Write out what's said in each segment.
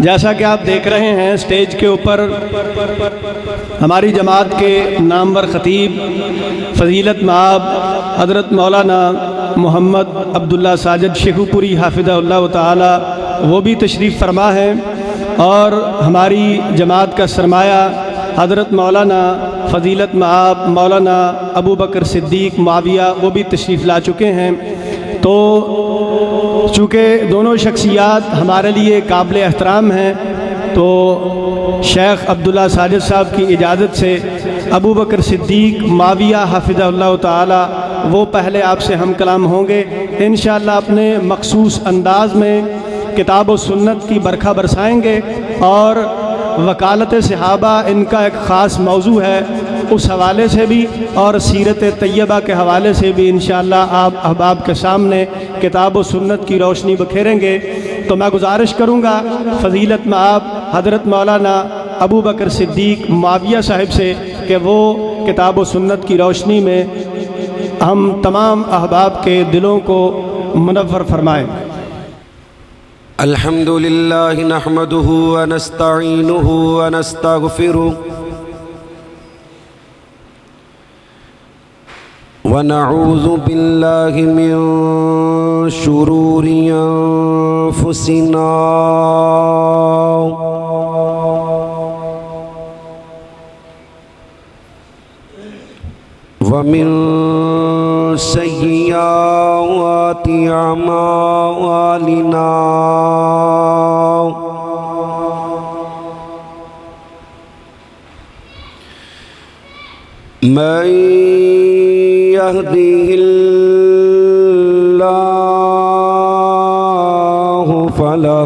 जैसा कि आप देख रहे हैं स्टेज के ऊपर हमारी जमात के नामवर ख़तीब फ़ज़ीलत माब हज़रत मौलाना मोहम्मद अब्दुल्ला साजिद शेखुपुरी हाफ़िज़हुल्लाह ताला वो भी तशरीफ़ फरमा है, और हमारी जमात का सरमाया हज़रत मौलाना फ़ज़ीलत माब मौलाना अबू बकर सिद्दीक़ मुआविया वो भी तशरीफ़ ला चुके हैं। तो चूँकि दोनों शख्सियात हमारे लिए काबिल एहतराम हैं, तो शेख अब्दुल्ला साजिद साहब की इजाज़त से अबू बकर सिद्दीक़ मुआविया हाफ़िज़हुल्लाह ताला वो पहले आपसे हम कलाम होंगे। इंशाअल्लाह अपने मखसूस अंदाज़ में किताब व सुन्नत की बरखा बरसाएँगे, और वकालत सहाबा इनका एक ख़ास मौजू है, उस हवाले से भी और सीरत तैयबा के हवाले से भी इंशाअल्लाह आप अहबाब के सामने किताब व सुन्नत की रोशनी बखेरेंगे। तो मैं गुजारिश करूँगा फ़ज़ीलत माब हज़रत मौलाना अबू बकर सिद्दीक़ मुआविया साहिब से कि वो किताब व सुन्नत की रोशनी में हम तमाम अहबाब के दिलों को मुनव्वर फरमाएँ। अल्हम्दुलिल्लाह नहमदुहु व नस्तईनुहु व नस्तगफिरुह व नऊज़ु बिल्लाहि मिन शुरूरि अनफुसिना व मिन सय्यिआति अमालिना मन यहदिहिल्लाहु फला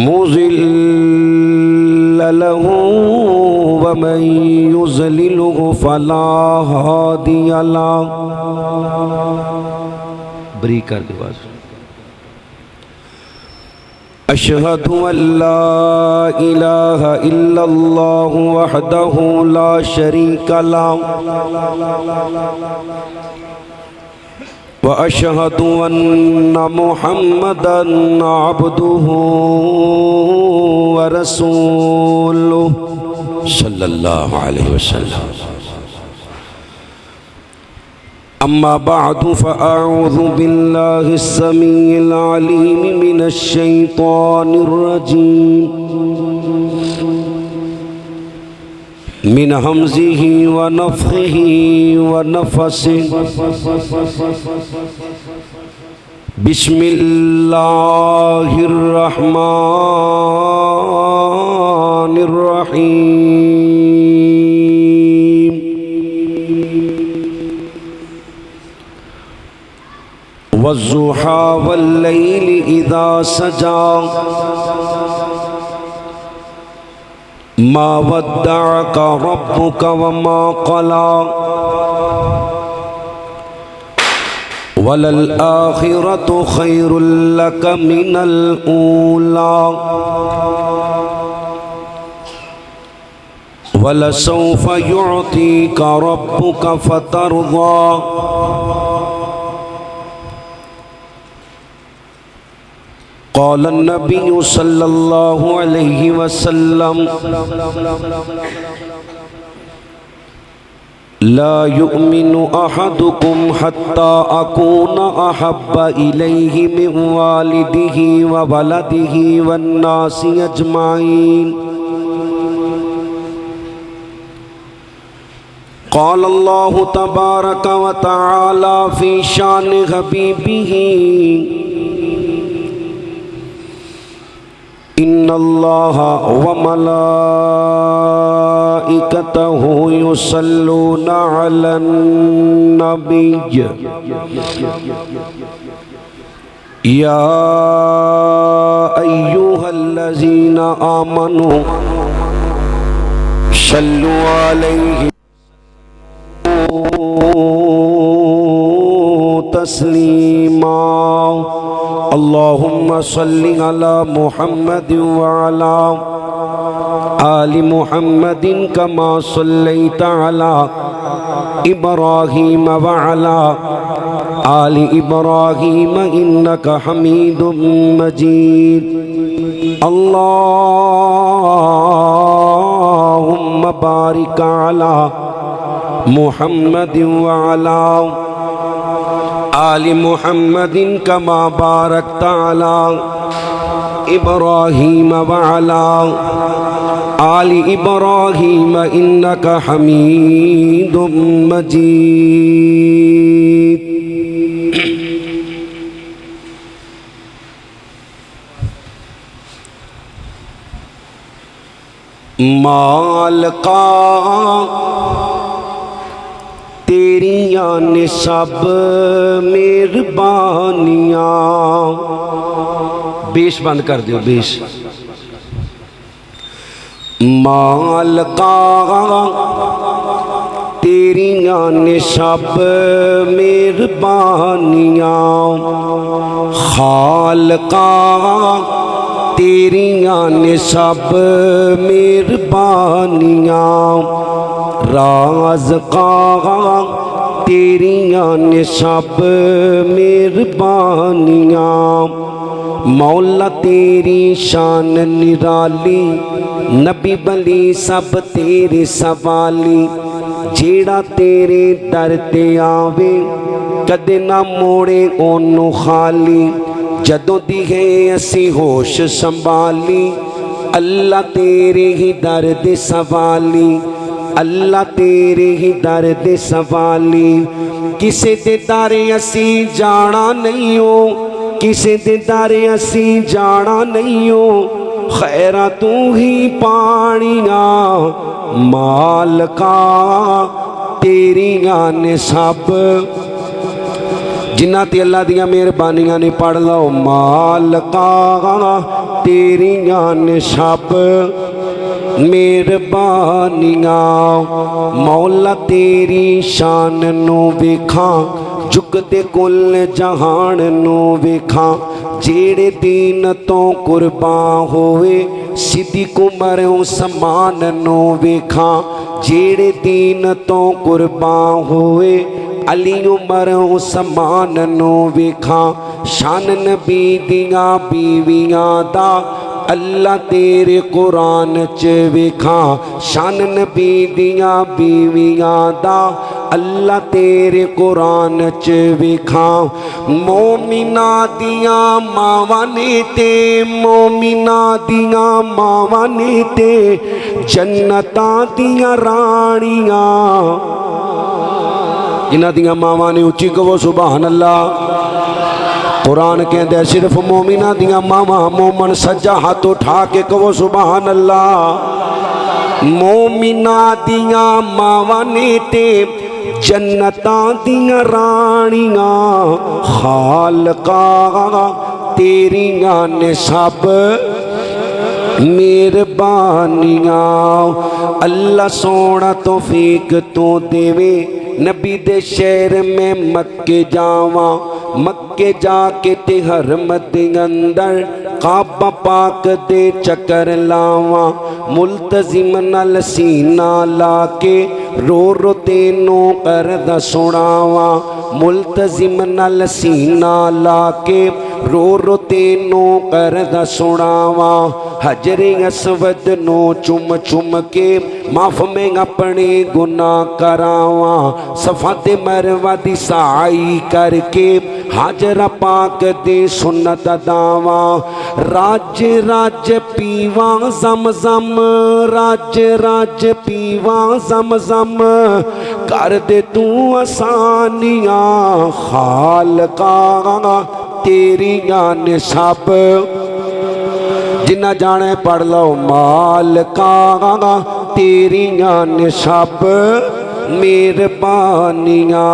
मुज़िल्ल लहू व मन युज़लिलहु फला हादिय लहु। बरी कर दे बात। अशहदु अल्ला इलाहा इल्लल्लाहु वहदहु ला शरीका लहु व अशहदु अन्ना मुहम्मदन अब्दुहु व रसूलुहु सल्लल्लाहु अलैहि वसल्लम। अम्मा बादु फ़अऊज़ु बिल्लाहि अस्समीइल अलीम मिनश शैतानिर रजीम मिन हमज़िही व नफ़्ख़िही व नफ़सिही। बिस्मिल्लाहिर रहमानिर रहीम। वज़्ज़ुहा वल्लैलि इज़ा सजा मा वद्दअका रब्बुका वमा क़ला वलल आखिरतु खैरुल लक मिनल ऊला वलसौफ युअतीका रब्बुका फतरदा। क़ाल नबी सल्लल्लाहु अलैहि वसल्लम ला युमिनु अहदुकुम हत्ता अकूना अहब्बा इलैहि मिन वालिदिही व वलदिही वन्नासि अजमाइन। क़ाल अल्लाहु तबारक व तआला फ़ी शान हबीबिही इन्नल्लाह व मलाइकतहु युसल्लूना अलन नबी या अय्युहल्लज़ीना आमनू सल्लु अलैहि तस्लीमा। अल्लाहुम्मा सल्लि अला मुहम्मद व अला आलि मुहम्मदिन कमा सल्लैता अला इब्राहीम व अला आलि इब्राहीम इन्नका हमीदुम मजीद। अल्लाहुम्मा बारिक अला मुहम्मदिन व अला आलि मुहम्मदिन कमा बारकता अला इब्राहीम व अला आलि इब्राहीम इन्नका हमीदुम मजीद। मालिका तेरियां ने सब मेहरबानियां। बेश बंद कर दियो बेश। मालिका तेरियां ने सब मेहरबानियां। खालिका तेरियां ने सब मेहरबानियां। राज़क़ा तेरियां ने सब मेहरबानियां। मौला तेरी शान निराली, नबी बली सब तेरे सवाली। जेड़ा तेरे दर ते आवे कदे ना मोड़े ओनू खाली। जदों दी है असी होश संभाली, अल्लाह तेरे ही दर दे सवाली। अल्लाह तेरे ही दर दे सवाली। किसे दे दारे असी जाना नहीं हो, किसे दे दारे असी जाना नहीं हो। खैरा तू ही पानिया मालिका तेरियां ने सब। जिन्ना ते अल्लाह दियां मेहरबानियां ने पढ़ लो। मालिका तेरियां ने सब मेहरबानियां। मौला तेरी शान नू वेखां, झुकदे कुल जहान नू वेखां। जेड़े दीन तो कुर्बान होए सिद्दीक़ उमर उस्मान नू वेखां। जेड़े दीन तो कुर्बान होए अली उमर उस्मान नू वेखां। शान नबी दियां बीवियां दा अल्लाह तेरे कुरान च वेखां। शान नबी दियां बीवियां दा अल्लाह तेरे कुरान च वेखां। मोमिना दियां मावां ने ते, मोमिना दियां मावां ने ते जन्नतां दियां रानियां। जिन्हां दियां मावां ने उच्ची कहो सुभान अल्लाह। कुरान कहते सिर्फ मोमिना दियां मावां। मोमन सज्जा हाथ उठा के कहो सुभान अल्लाह। मोमिना दियां मावां ने ते जन्नतां दियां रानियां। खालिका तेरियां ने सब मेहरबानियां। अल्लाह सोना तौफीक तो देवे नबी दे शहर में मक्के जावा। मक्के जाके ते हरम दे अंदर काबा पाक दे चक्कर लावा। मुल्तजिम नाल सीना लाके रो रो तेनों करदा सुनावा। मुल्तजिम नाल सीना लाके रो रो तेनों करदा सुनावा। हजरे असवद नो चुम चुम के माफ में अपने गुनाह करावा। सफा ते मरवा दी साई करके हाजरा पाक दे सुन्नत दावा। राज राज पीवा जम जम, राज राज पीवा जम जम। कर दे तू आसानियां खालिका तेरियां ने सब। जिन्ना जाने पढ़ लो। मालिका तेरियां ने सब मेहरबानियां।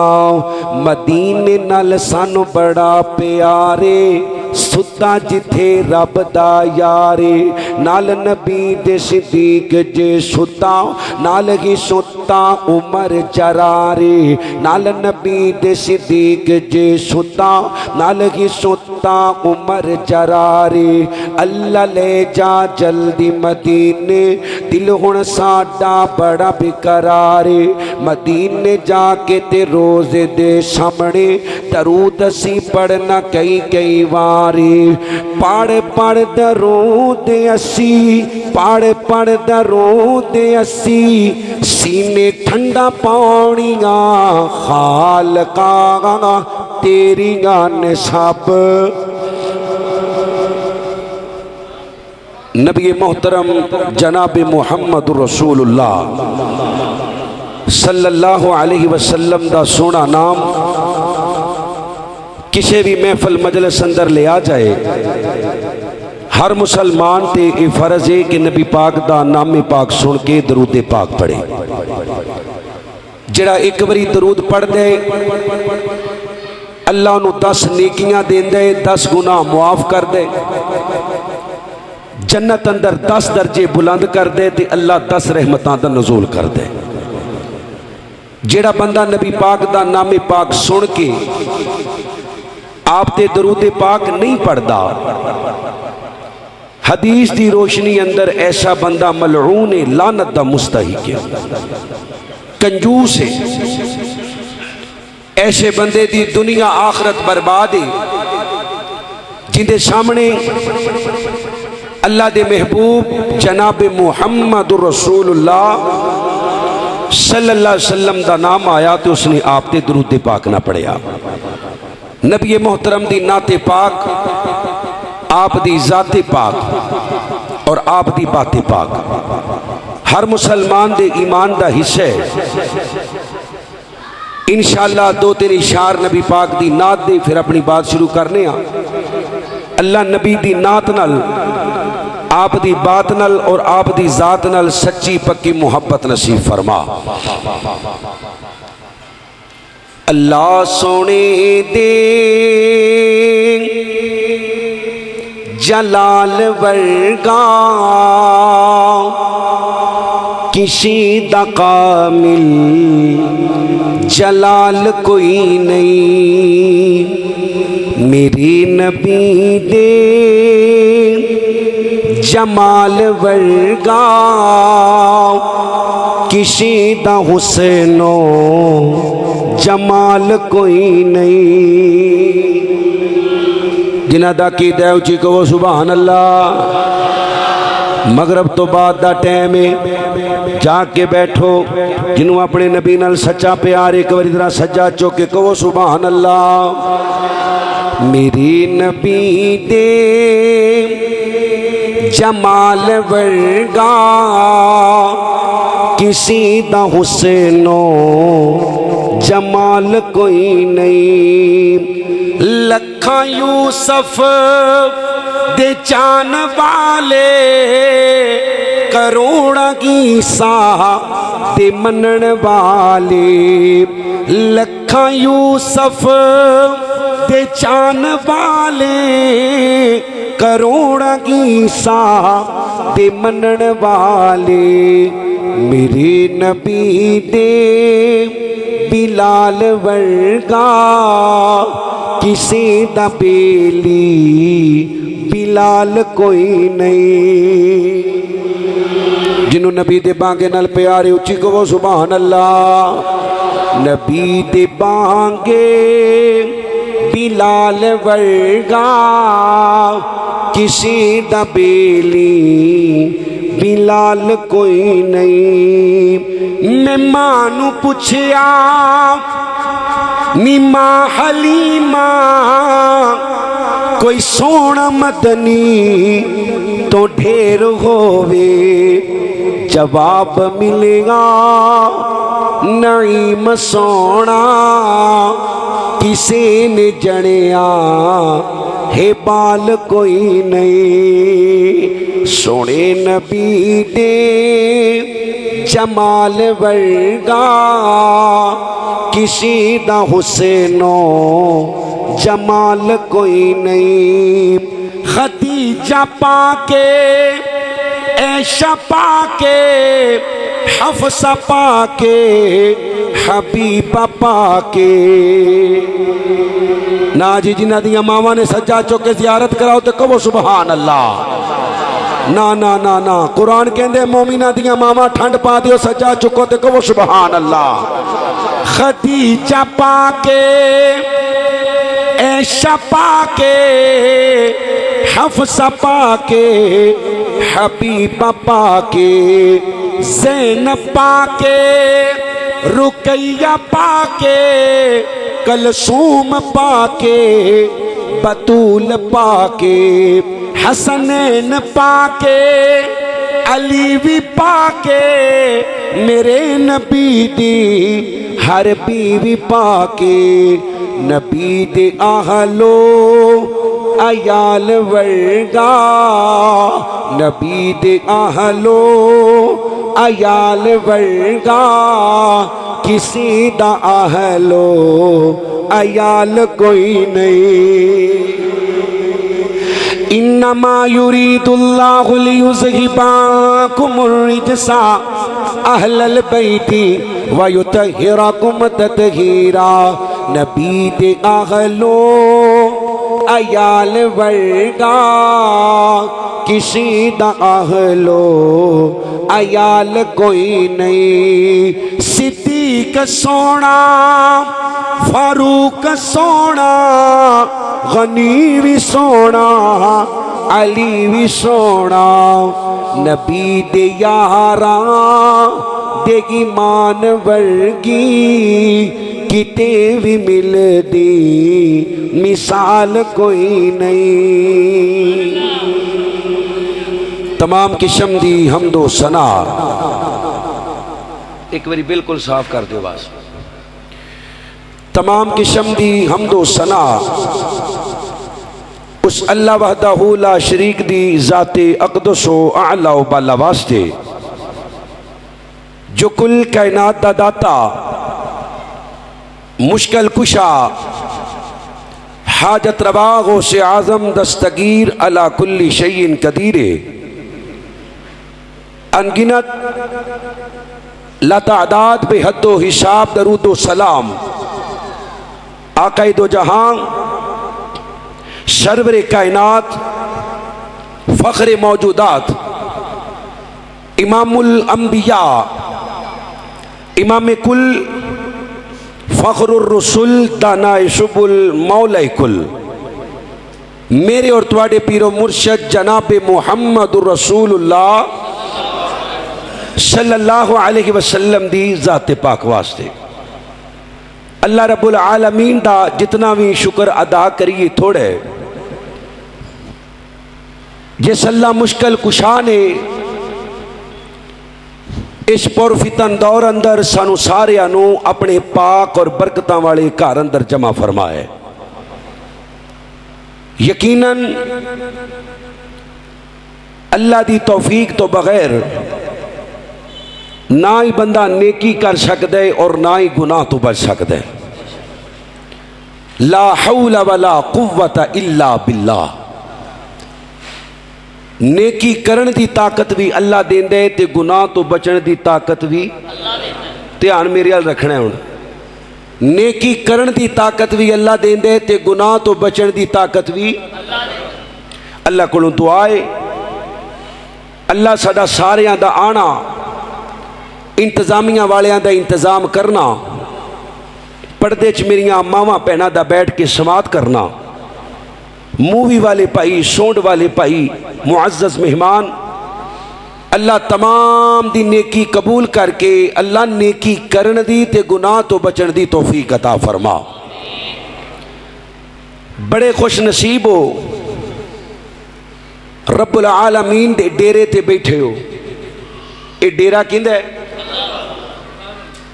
मदीने नाल सानू बड़ा प्यारे सुता जिथे रब दा यारे नाल नबी दे सिद्दीक जे सुता नाल ही सुता उमर जरारे नाल नबी दे सिद्दीक जे सुता नाल ही सुता उमर जरारे अल्लाह ले जा जल्दी मदीने दिल हुण साडा बड़ा बेकरारे मदीने जाके ते रोज़े दे सामने दरूद असी पढ़ना कई कई वारी पढ़ पढ़ दरूद असी पढ़ पढ़ दरूद असी सीने ठंडा पानिया खालका तेरिया ने सब नबी मोहतरम जनाब मुहम्मद रसूलुल्लाह सल्लल्लाहु अलैहि वसल्लम दा सोना नाम किसी भी महफल मजलिस अंदर ले आ जाए हर मुसलमान ते ये फर्ज है कि नबी पाक दा नाम पाक सुन के दरूद पाक पढ़े जिहड़ा एक बारी दरूद पढ़ दे अल्लाह नूं 10 नेकियां देंदा है 10 गुनाह मुआफ कर दे जन्नत अंदर 10 दर्जे बुलंद कर दे ते अल्लाह 10 रहमतां दा नज़ूल कर दे जेड़ा बंदा नबी पाक दा नामे पाक सुन के आप ते दरूद पाक नहीं पढ़ता हदीस की रोशनी अंदर ऐसा बंदा मलऊन है लानत दा मुस्तहिक है कंजूस है ऐसे बंदे दी दुनिया आखरत बर्बाद है जिंदे सामने अल्लाह दे महबूब जनाब मुहम्मद रसूलुल्लाह सल्लल्लाहु अलैहि वसल्लम दा नाम आया तो उसने आप ते दरूद पाक ना पढ़िया नबी मोहतरम दी नाते पाक आप दी जाते पाक और आप दी बाते पाक हर मुसलमान दे ईमान दा हिस्सा है इंशाअल्लाह 2-3 इशार नबी पाक दी नात दे फिर अपनी बात शुरू करने अल्लाह नबी दी नात नाल आप दी बात नल और आप दी जात नल सच्ची पक्की मुहब्बत नसीब फरमा अल्लाह सोने दे जलाल वर्गा किसी दा कामिल जलाल कोई नहीं मेरे नबी दे जमाल वर्गा किसी दा हुसैनो जमाल कोई नहीं जिन्हां दा कीदा उची कहो सुभान अल्लाह मगरब तो बाद दा टाइम है जाके बैठो जिन्हों अपने नबी नाल सच्चा प्यार एक बार जरा सज्जा चुक के कहो सुभान अल्लाह मेरी नबी दे जमाल वर्गा किसी दा हुसैनो जमाल कोई नहीं लखा यूसुफ दे चान वाले करोड़ा ईसा दे मनन वाले लखा यूसुफ दे चान वाले करोड़ा ईसा दे मनन वाले मेरे नबी दे बिलाल वर्गा किसी दा बेली बिलाल कोई नहीं जिन्हों नबी दे बांगे नाल प्यारे उची कहो सुभान अल्लाह नबी दे बांगे बिलाल वर्गा किसी दा बेली बिलाल कोई नहीं मैं मानू पुछया नीमा हलीमा कोई सोना मदनी तो ढेर होवे जवाब मिलेगा नईम सोना किसी ने जनिया हे बाल कोई नहीं सोने नबी दे जमाल वर्गा किसी दा हुसैनो जमाल कोई नहीं। खदीजा पाके ऐशा पाके हफ्सा पाके हबीबा पाके। ना जी जिन्हां दियां मावां ने सज्जा चुक के जियारत कराओ तो कहो सुबहान अल्लाह। ना ना ना ना, कुरान कहंदे मोमिना दियां मावां ठंड पा दियो सज्जा चुको तो कहो सुबहान अल्लाह। खदीजा पाके ऐशा पाके हफ्सा पाके हबीबा पाके ज़ैनब पाके रुकैया पाके कलसूम पाके बतूल पाके हसनैन पाके अली भी पाके मेरे नबी दी हर बीवी पाके। नबी दे आहलो अयाल वर्गा नबी दे आहलो अयाल वर्गा किसी दा आहलो अयाल कोई नहीं। इन्नमा युरीदुल्लाहु लियुज़हिबाकुमुर रिजसा अहलल बैती व युतहिरकुम ततहीरा। नबी दे आहलो अयाल वर्गा किसी दा आहलो अयाल कोई नहीं। सिद्दीक सोना फारूक सोना गनी भी सोना अली भी सोना। नबी दे यारा दे ईमान वर्गी किते भी मिलदी मिसाल कोई नहीं। तमाम किस्म दी हमदो सना। एक बारी बिल्कुल साफ कर दो बस। तमाम किस्म दी हमदो सना उस अल्लाह वहदहू ला शरीक दी ज़ाते अक़दसो आला व बाला वास्ते जो कुल कायनात दा दाता मुश्किल कुशा हाजत रवा गौसे आज़म दस्तगीर अला कुल्ली शैइन कदीरे। अनगिनत लातादाद बेहद्दो हिसाब दरूदो सलाम आकाए दो जहां सरवरे कायनात फ़ख्रे मौजूदात इमामुल अंबिया इमाम कुल फ़ख्रुर रसूल दानाए शुबुल मौला कुल मेरे और तुम्हारे पीरो मुर्शद जनाब मुहम्मदुर रसूलुल्लाह सल्लल्लाहु अलैहि वसल्लम दी ज़ाते पाक वास्ते अल्लाह रब्बुल आलमीन दा जितना भी शुक्र अदा करिए थोड़े। जिस अल्लाह मुश्किल कुशा ने इस पुरफितन दौर अंदर सानू सारियां नू अपने पाक और बरकतां वाले घर अंदर जमा फरमाए। यकीनन अल्लाह दी तौफीक तो बगैर ना ही बंदा नेकी कर सकता है और ना ही गुनाह तो बच सकता है। ला हौला वला कुव्वता इल्ला बिल्लाह। नेकी करन दी ताकत भी अल्लाह देंदा है ते गुनाह तो बचन दी ताकत भी ध्यान मेरे अल रखना है। हुण नेकी करन दी ताकत भी अल्लाह देंदा है ते गुनाह तो बचन दी ताकत भी अल्लाह कोलों दुआ है। अल्लाह साडा सारियां दा आना इंतजामिया वालियां दा इंतजाम करना पर्दे च मेरिया मावां भैनां दा बैठ के समात करना मूवी वाले भाई सोंड वाले भाई मुअज़्ज़ज़ मेहमान अल्लाह तमाम दी नेकी कबूल करके अल्लाह नेकी करन दी ते गुनाह तो बचन दी तौफीक अता फरमा। बड़े खुश नसीब हो रब्बुल आलमीन दे डेरे ते बैठे हो। ये डेरा किंदा है?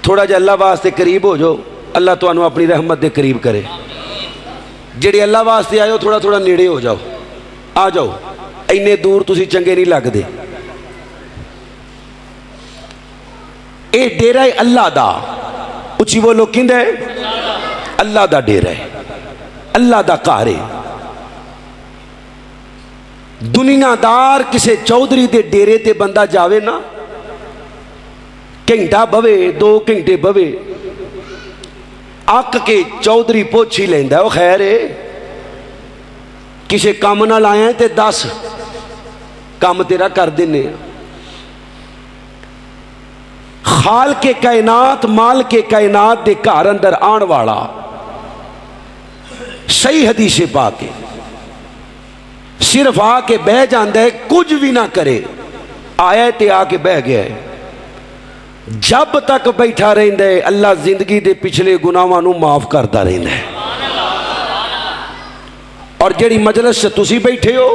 थोड़ा जिहा अल्लाह वास्ते करीब हो जाओ अल्लाह तुहानू अपनी रहमत दे करीब करे। जेड़े अल्लाह वास्ते आए हो थोड़ा थोड़ा नेड़े हो जाओ आ जाओ इन्ने दूर तुसी चंगे नहीं लगदे। ये डेरा है अल्लाह दा। उची बोलो किंदा है? अल्लाह दा डेरा है। अल्लाह दा घर है। दुनियादार किसी चौधरी के डेरे ते बंदा जावे ना, घंटा बवे 2 घंटे बवे, अक के चौधरी पुछ ही लेंदा, वो खैर है किसी काम नाल आया ते दस काम तेरा कर देने। खाल के कायनात माल के कायनात दे घर अंदर आने वाला सही हदीसे पा के सिर्फ आके बह जाता है, कुछ भी ना करे, आया ते आके बह गया है। जब तक बैठा रहिंदा है अल्लाह जिंदगी दे पिछले गुनाहां नूं माफ करता रहिंदा है। और जिहड़ी मजलिस च तुसीं बैठे हो,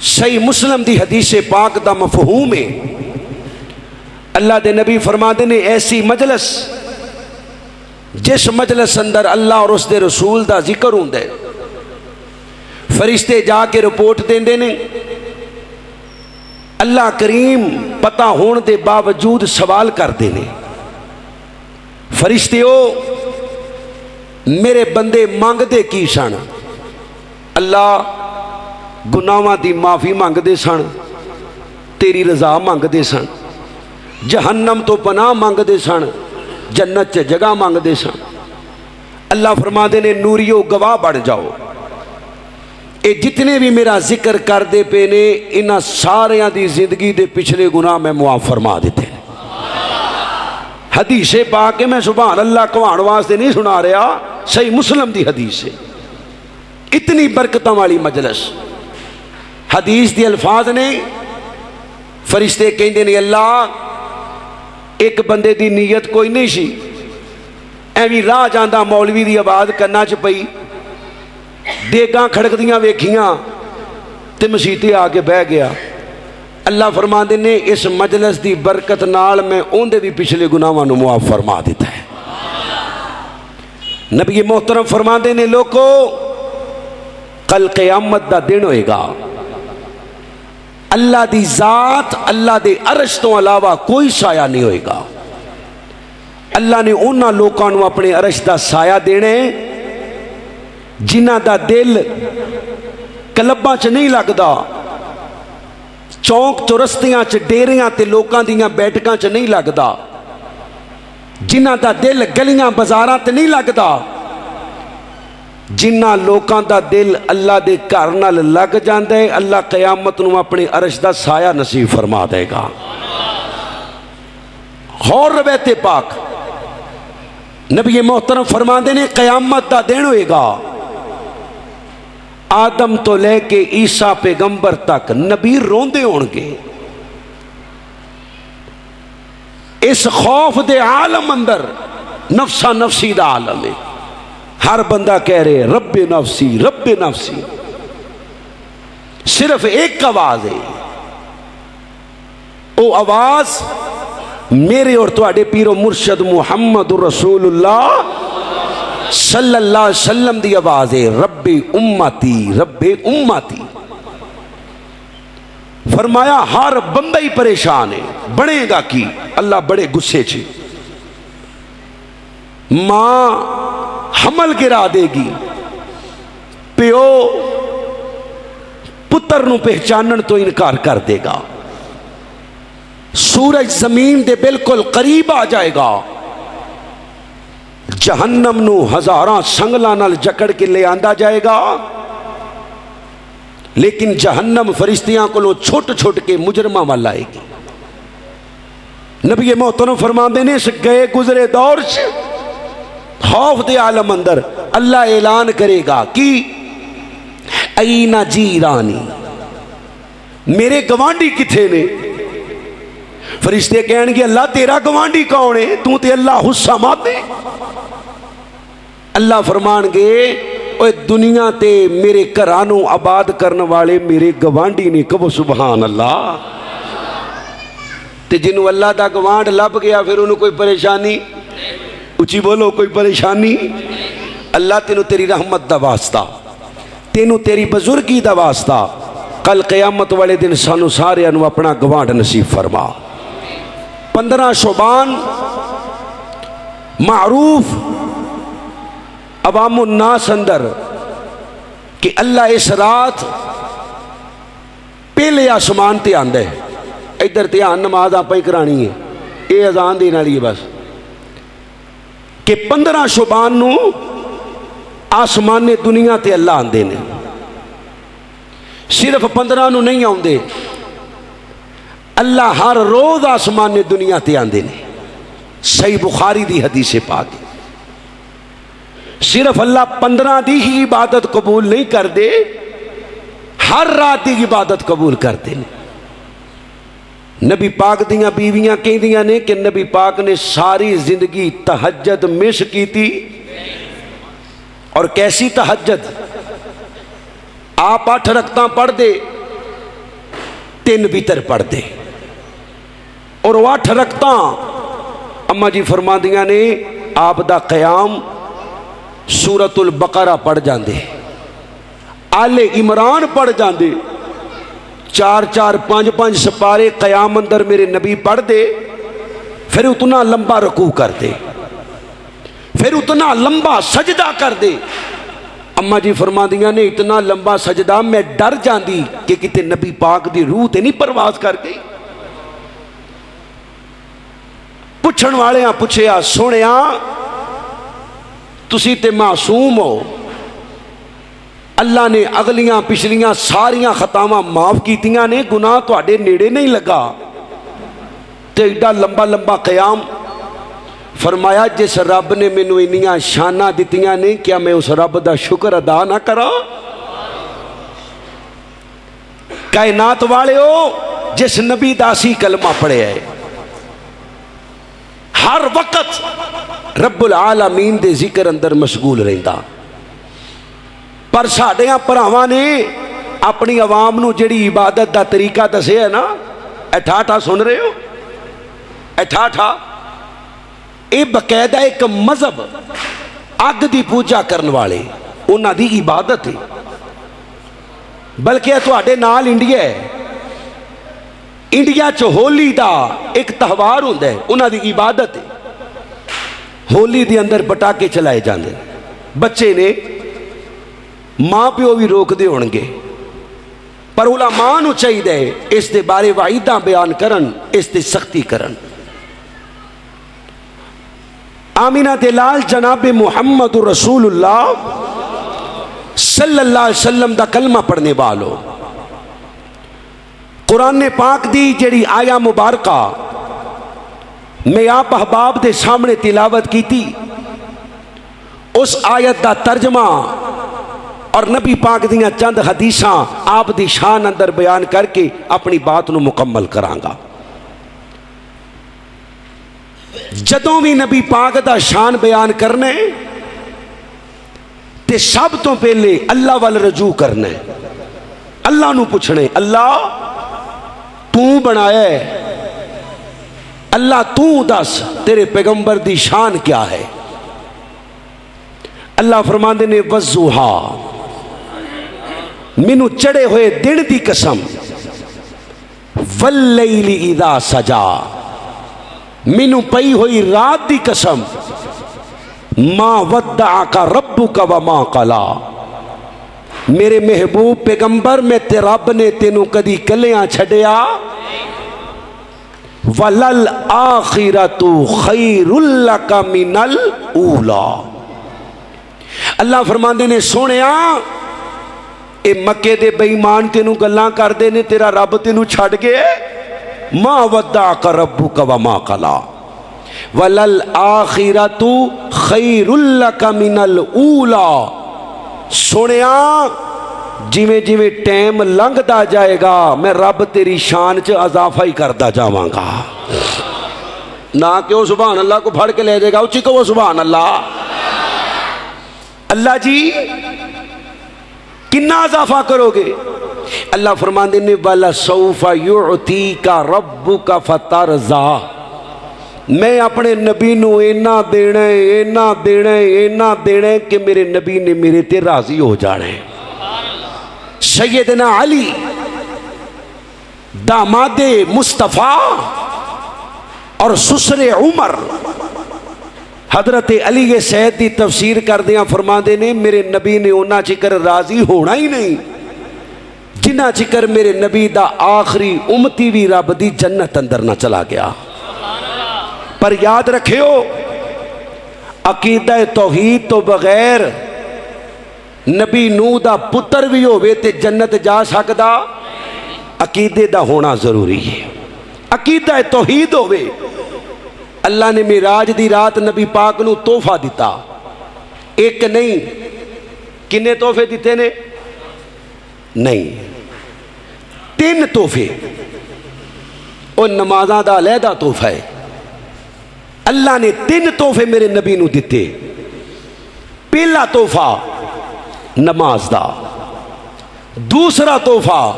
सही मुस्लिम दी हदीसे पाक दा मफहूम है। अल्लाह दे नबी फरमाते ने ऐसी मजलिस जिस मजलिस अंदर अल्लाह और उसके रसूल दा जिक्र हुंदा है, फरिश्ते जाके रिपोर्ट देंदे ने, अल्लाह करीम पता होने के बावजूद सवाल करते ने, फरिश्ते ओ मेरे बंदे मंगते की सन? अल्लाह गुनाहां दी माफ़ी मंगते सन, तेरी रजा मंगते सन, जहन्नम तो पनाह मंगते सन, जन्नत च जगह मंगते सन। अल्लाह फरमाते ने नूरियो गवाह बन जाओ, ये जितने भी मेरा जिक्र करते पे ने इन्हां सारियां दी जिंदगी दे पिछले गुनाह मैं मुआफ फरमा दिते। हदीसे पा के मैं सुभान अल्लाह कहवाण वास्ते नहीं सुना रहा, सही मुस्लिम दी हदीस है। इतनी बरकतों वाली मजलिस, हदीस के अल्फाज ने, फरिश्ते कहते ने अल्लाह एक बंदे की नीयत कोई नहीं सी, एवं राह जांदा मौलवी की आवाज़ कन्ना च पई, देगां खड़कदियां वेखियां ते मसीते आके बह गया। अल्लाह फरमाते ने इस मजलिस की बरकत नाल मैं उनके भी पिछले गुनाहां नूं मुआफ फरमा दिता है। नबी मोहतरम फरमाते ने लोको कल क़यामत दा दिन होएगा, अल्लाह दी जात अल्लाह दे अरश तो अलावा कोई साया नहीं होएगा। अल्लाह ने उन्हां लोकां नूं अपने अरश दा साया देने जिन्हां दा दिल क्लबां च नहीं लगदा, चौंक चौरस्तियां च डेरियां ते लोकां दियां बैठकां च नहीं लगदा, जिन्हां दा दिल गलियां बाजारां ते नहीं लगदा, जिन्हां लोकां दा दिल अल्लाह दे घर नाल लग जांदा है, अल्लाह क़यामत नूं अपने अरश दा साया नसीब फरमा देगा। और रवायते पाक नबी मोहतरम फरमाते ने क़यामत दा दिन होएगा, आदम तो लेके ईसा पैगंबर तक नबी रोंदे होणगे। इस खौफ दे आलम अंदर नफसा नफसी दा आलम है। हर बंदा कह रहे रब्बे नफसी रब्बे नफसी, सिर्फ एक आवाज है, वो आवाज मेरे और तुहाडे पीरो मुर्शद मुहम्मद रसूलुल्लाह सल्लल्लाहु अलैहि वसल्लम दी आवाज है, रब्बे उम्मती रब्बे उम्मती। फरमाया हर बंदा ही परेशान है, बनेगा की? अल्लाह बड़े गुस्से च। मां हमल गिरा देगी, प्यो पुत्र नूं पहचानन तो इनकार कर देगा, सूरज जमीन दे बिल्कुल करीब आ जाएगा, जहन्नम नू हजारां संगलां नाल जकड़ के ले आंदा जाएगा, लेकिन जहन्नम फरिश्तियां कोलों छुट छुट के मुजरमां वाल आएगी। नबी मोहतरम फरमाते ने इस गए गुजरे दौर च खौफ दे आलम अंदर अल्लाह ऐलान करेगा कि ऐना जीरानी, मेरे गवांडी किथे ने? फरिश्ते कहणगे अल्लाह तेरा गवांडी कौन है? तू ते अल्लाह हुस्सा माते। अल्लाह फरमानगे ओए दुनिया ते मेरे घरां नूं आबाद करने वाले मेरे गवांडी ने। कहो सुभान अल्लाह। ते जिन्हों अल्लाह दा गवांड लभ गया फिर उन्होंने कोई परेशानी, उची बोलो, कोई परेशानी? अल्लाह तेनों तेरी रहमत दा वास्ता, तेनों तेरी बुजुर्गी दा वास्ता कल क़यामत वाले दिन सानू सारियां नूं अपना गवांड नसीब फरमा। 15 शोबान मारूफ अवामुन्नास अंदर कि अल्लाह इस रात पहले आसमान ते आंदा है, इधर ध्यान नमाज आप ही करानी है, ये अजान देने वाली है बस, कि 15 शुबान नू आसमाने दुनिया ते अल्लाह आंदे ने। सिर्फ 15 नू नहीं आउंदे, अल्लाह हर रोज आसमाने दुनिया ते आंदे ने। सही बुखारी दी हदीस पाक। सिर्फ अल्लाह 15 दी ही इबादत कबूल नहीं करते, हर रात की इबादत कबूल करते हैं। नबी पाक दियां बीवियां कहदियां ने कि नबी पाक ने सारी जिंदगी तहज्जुद मिस की थी। और कैसी तहज्जुद? आप 8 रकतां पढ़ते, 3 वितर पढ़ते, और 8 रकतां अम्मा जी फरमादियां ने आप दा क़याम सूरतुल बकरा पढ़ जाते, आले इमरान पढ़ जाते, 4-4, 5-5 सपारे क़याम अंदर मेरे नबी पढ़ते, फिर उतना लंबा रकू करते, फिर उतना लंबा सजदा करते। अम्मा जी फरमादियां ने इतना लंबा सजदा मैं डर जाती कि किते नबी पाक दी रूह ते नहीं परवाज कर गई। पुछण वाले पुछया, सुनिया तुसी ते मासूम हो, अल्लाह ने अगलियां पिछलियां सारियां खतावां माफ कीतियां ने, गुनाह तुहाडे नेड़े नहीं लगा, ते एडा लंबा लंबा क़याम। फरमाया जिस रब ने मैनू इन्नियां शाना दित्तियां ने, क्या मैं उस रब दा शुक्र अदा ना करा? कायनात वाले हो, जिस नबी दा असीं कलमा पढ़िया है, हर वक्त रब्बुल आलमीन दे जिक्र अंदर मशगूल रहंदा। पर साडियां भरावां ने अपनी आवाम नू जिहड़ी इबादत दा तरीका दस्सिया है ना, अठाठा सुन रहे हो, अठाठा ये बकायदा एक मजहब, अग की पूजा करने वाले उन्हां दी इबादत है। बल्कि तुहाडे नाल इंडिया है, इंडिया च होली का एक त्यौहार हुंदा है, उन्हां दी इबादत है। होली दे अंदर पटाके चलाए जाते, बच्चे ने माँ प्यो भी रोकते होणगे, पर उलमा नूं चाहिए इस दे बारे वाइदा बयान करन, इस ते सख्ती करन। आमीना दे लाल जनाब मुहम्मद रसूलुल्लाह सल्लल्लाहु अलैहि वसल्लम दा कलमा पढ़ने वालों, कुरान पाक दी जेड़ी आया मुबारका मैं आप अहबाब दे सामने तिलावत की थी, उस आयत दा तर्जमा और नबी पाक दियां चंद हदीसां आप दी शान अंदर बयान करके अपनी बात नूं मुकम्मल करांगा। जदों भी नबी पाक दा शान बयान करने ते सब तो पहले अल्लाह वाल रजू करना, अल्लाह नूं पुछने, अल्लाह तू बनाया है, अल्लाह तू दस तेरे पैगंबर दी शान क्या है। अल्लाह फरमांदे ने वज़ुहा, मैनू चढ़े हुए दिन दी कसम, वल्लैली इज़ा सजा, मैनू पई हुई रात दी कसम, मा वद्दअका रब्बुका व मा कला, मेरे महबूब पैगंबर में ते रब ने तेनू कदी कलियां छड़िया, वलल आखिरतु खैरुल लका मिनल ऊला। अल्लाह फरमांदे ने सोनिया, ए मक्के दे बेईमान तेनू गल्लां करदे ने, तेरा रब तेनू छड़ गए, मा वद्दअका रब्बुका व मा कला, वलल आखिरतु खैरुल लका मिनल ऊला। सुनिया, जिमें जिमें टाइम लंघता जाएगा मैं रब तेरी शान च इजाफा ही करता जावांगा। ना क्यों सुभान अल्लाह को फड़ के ले जाएगा, उची कहो सुभान अल्लाह। अल्लाह जी किन्ना इजाफा करोगे? अल्लाह फरमाते ने वाला सौफा युअतीका रब्बुका फतरज़ा, मैं अपने नबी नू इन्ना देना है, इन्ना देना है, इन्ना देना है कि मेरे नबी ने मेरे ते राजी हो जाना है। सैयदना अली दामादे मुस्तफ़ा और ससुरे उमर हजरत अली सैद की तफसीर करदियां फरमाते ने मेरे नबी ने उन्ना चिकर राजी होना ही नहीं जिन्ना चिकर मेरे नबी दा आखिरी उम्मती भी रब दी जन्नत अंदर ना चला गया। पर याद रखियो अकीदा तौहीद तो बगैर नबी नूह दा पुत्र भी होवे ते जन्नत जा सकदा। अकीदे दा होना जरूरी है, अकीदा तौहीद होवे। अल्लाह ने मिराज दी रात नबी पाक नू तोहफा दिता, एक नहीं किन्ने तोहफे दिते ने? नहीं, 3 तोहफे। और नमाज़ां दा अलहदा तोहफा है। अल्लाह ने 3 तोहफे मेरे नबी नू दिते। पहला तोहफा नमाज दा, दूसरा तोहफा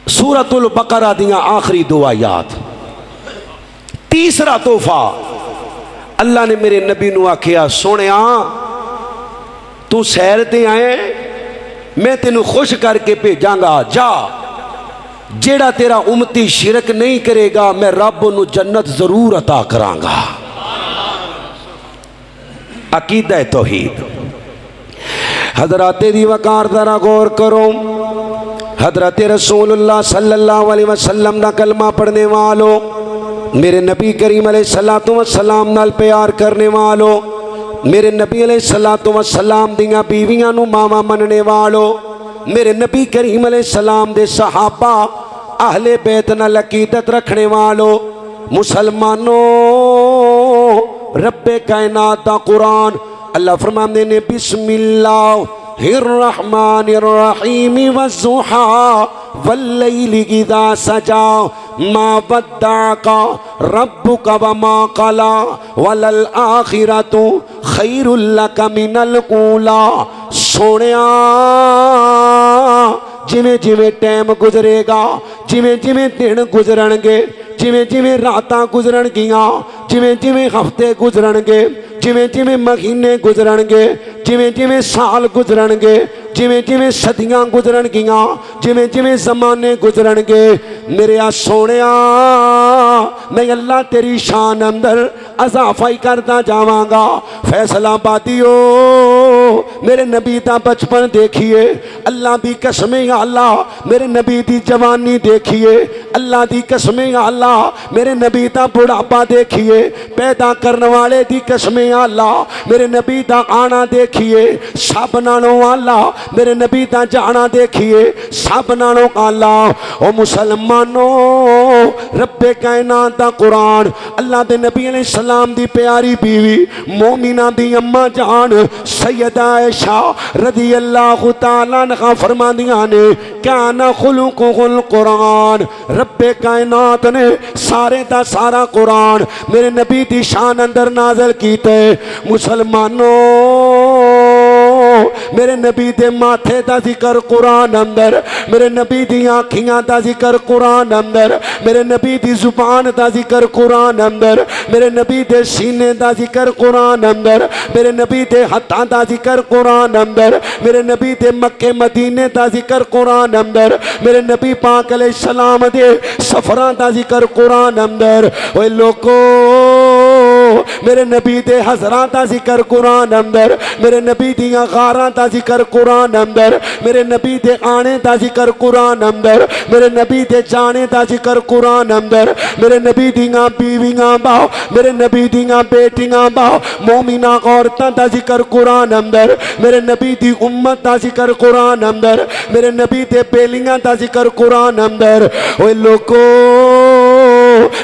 सूरतुल बकरा दियां आखिरी 2 आयात, तीसरा तोहफा अल्लाह ने मेरे नबी नू आखिया सोनिया तू सैर ते आए मैं तेनू खुश करके भेजांगा, जा जेड़ा तेरा उम्मती शिरक नहीं करेगा मैं रब नू जन्नत जरूर अता करांगा। अकीदा तौहीद। हजराते दी वकार जरा गौर करो। हजरत रसूलुल्लाह सल्लल्लाहु अलैहि वसल्लम दा कलमा पढ़ने वालों, मेरे नबी करीम अलैहिस्सलातु वस्सलाम नाल प्यार करने वालों, मेरे नबी अलैहिस्सलातु वस्सलाम दियां बीवियां नू मावा मनने वालों, मेरे नबी करीम अलैहिस्सलाम दे सहाबा अहले बैत नाल अकीदत रखने वालों, मुसलमानों रब्बे कायनात दा कुरान अल्लाह फरमाते ने बिस्मिल्लाहिर्रहमानिर्रहीम वज़्ज़ुहा वल्लैलि इज़ा सजा मा वद्दाका रब्बुका वमा क़ला वलल आखिरतु खैरुल लका मिनल ऊला। सोनिया जिमें जिमें टाइम गुजरेगा, जिमें जिमें दिन गुजरनगे, जिमें जिमें रातां गुजरनगियां, जिमें जिमें हफ्ते गुजरनगे, जिमें जिमें महीने गुजरनगे, जिमें जिमें साल गुजरनगे, जिमें जिमें सदियां गुजरनगियां, जिमें जिमें जमाने गुजरनगे, मेरे आ सोनिया मैं अल्लाह तेरी शान अंदर अजाफा ही करता जावांगा। फैसला बादियो मेरे नबी दा बचपन देखिए, अल्लाह दी कसमें अल्लाह मेरे नबी दी जवानी देखिए, अल्लाह दी कसमें अल्लाह मेरे नबी दा बुढ़ापा देखिए, पैदा करने वाले दी कसमें अल्लाह मेरे नबी दा आना देखिए, सब नालों अल्लाह मेरे नबी दा जाना देखिए, सब नालों अल्लाह। ओ मुसलमानों रब्बे कायनात दा कुरान अल्लाह दे नबी अलैहिस्सलाम दी प्यारी बीवी मोमिना दी अम्मा जान सैयदा आयशा रज़ी अल्लाह तआला अन्हा फरमादियां ने काना खुलुकुल कुरान। रब्बे कायनात ने सारे दा सारा कुरान मेरे नबी दी शान अंदर नाज़िल कीते। मुसलमानों मेरे नबी दे माथे दा जिक्र कुरान अंदर, मेरे नबी दी आँखियां दा जिक्र कुरान अंदर, मेरे नबी दी जुबान दा जिक्र कुरान अंदर, मेरे नबी दे सीने दा जिक्र कुरान अंदर, मेरे नबी दे हत्थां दा जिक्र कुरान अंदर, मेरे नबी दे मक्के मदीने दा जिक्र कुरान अंदर, मेरे नबी पाक अलैहिस्सलाम दे सफरां दा जिक्र कुरान अंदर। ओए लोको मेरे नबी दे हज़रां दा जिक्र कुरान अंदर, मेरे नबी दियां गारां दा जिक्र कुरान अंदर, मेरे नबी दे आने दा जिक्र कुरान अंदर, मेरे नबी दे जाने दा जिक्र कुरान अंदर, मेरे नबी दियां बीवियां बाओ, मेरे नबी दियां बेटियां बाओ, मोमिना औरतां दा जिक्र कुरान अंदर, मेरे नबी दी उम्मत दा जिक्र कुरान अंदर, मेरे नबी दे बेलियां दा जिक्र कुरान अंदर। ओए लोको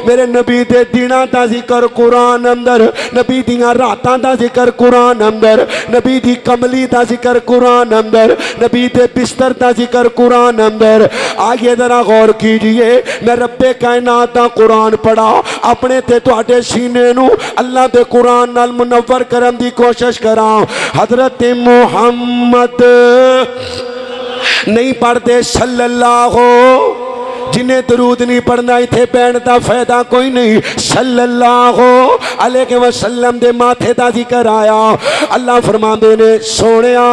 मेरे नबी दे दिनां दा जिक्र कुरान अंदर, नबी दियां रातां दा जिक्र कुरान अंदर, नबी दी कमली दा जिक्र कुरान अंदर, नबी दे बिस्तर दा जिक्र कुरान अंदर। आइए जरा गौर कीजिए, मैं रब्बे कायनात दा कुरान पढ़ा अपने ते तुहाडे सीने नू अल्लाह दे कुरान नाल मुनव्वर करन दी कोशिश करा। हजरत मुहम्मद नहीं पढ़ते सल्लल्लाहु जिन्हें दरूद नहीं पढ़ना इत्थे बैठ का फायदा कोई नहीं। सल्लल्लाहु अलैहि वसल्लम दे माथे का जिक्र आया। अल्लाह फरमांदे ने सोनिया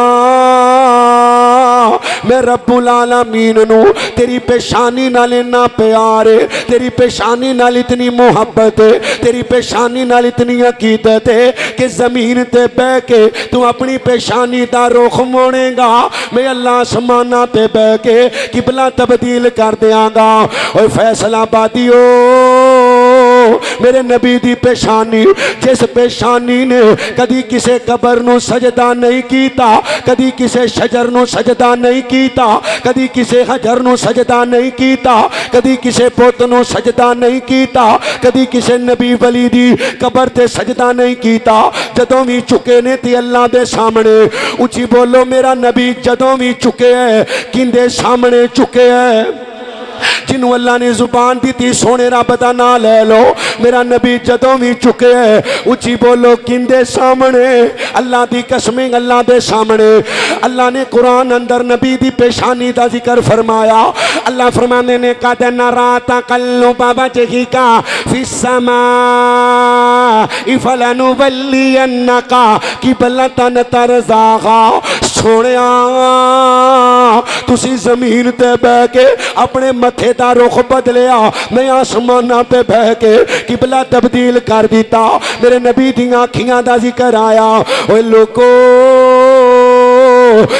मैं रब्बुल आलमीन नू तेरी पेशानी नाल इन्ना प्यार है, तेरी पेशानी नाल इतनी मुहब्बत है, तेरी पेशानी नाल इतनी अकीदत है कि जमीन ते बह के तू अपनी पेशानी दा रुख मोड़ेगा, मैं अल्लाह आसमाना ते बह के किबला तब्दील कर देंगा। और फैसलाबादियो मेरे नबी दी पेशानी, जिस पेशानी ने कदी किसे कबर नू सजदा नहीं कीता, कदी किसे शजर नू सजदा नहीं कीता, कदी किसे हजर नू सजदा नहीं कीता, कदी किसे पुत नू सजदा नहीं कीता, कदी किसे नबी वली दी कबर ते सजदा नहीं कीता। जदों भी चुके ने ते अल्लाह दे सामने, उची बोलो मेरा नबी जदों भी चुके है किंदे सामने चुके है। जिन्हों अल्लाह ने जुबान दी थी सोने रब दा नाम ले लो, मेरा नबी जदों भी चुके है उची बोलो किंदे सामने, अल्लाह दी कसमें अल्लाह दे सामने। अल्लाह ने कुरान अंदर नबी दी पेशानी दा जिक्र फरमाया। अल्लाह फरमाने ने कद नराता कल्लु बाबा जही का फिसमा इफलनु वल्लियन्नका किबलतन तरज़ागा। सोनिया तुसी जमीन ते बह के अपने मथे दा रुख बदलिया, मैं आसमाना पे बह के किबला तब्दील कर दिता। मेरे नबी दियां अखियां दा जिक्र आया। ओए लोको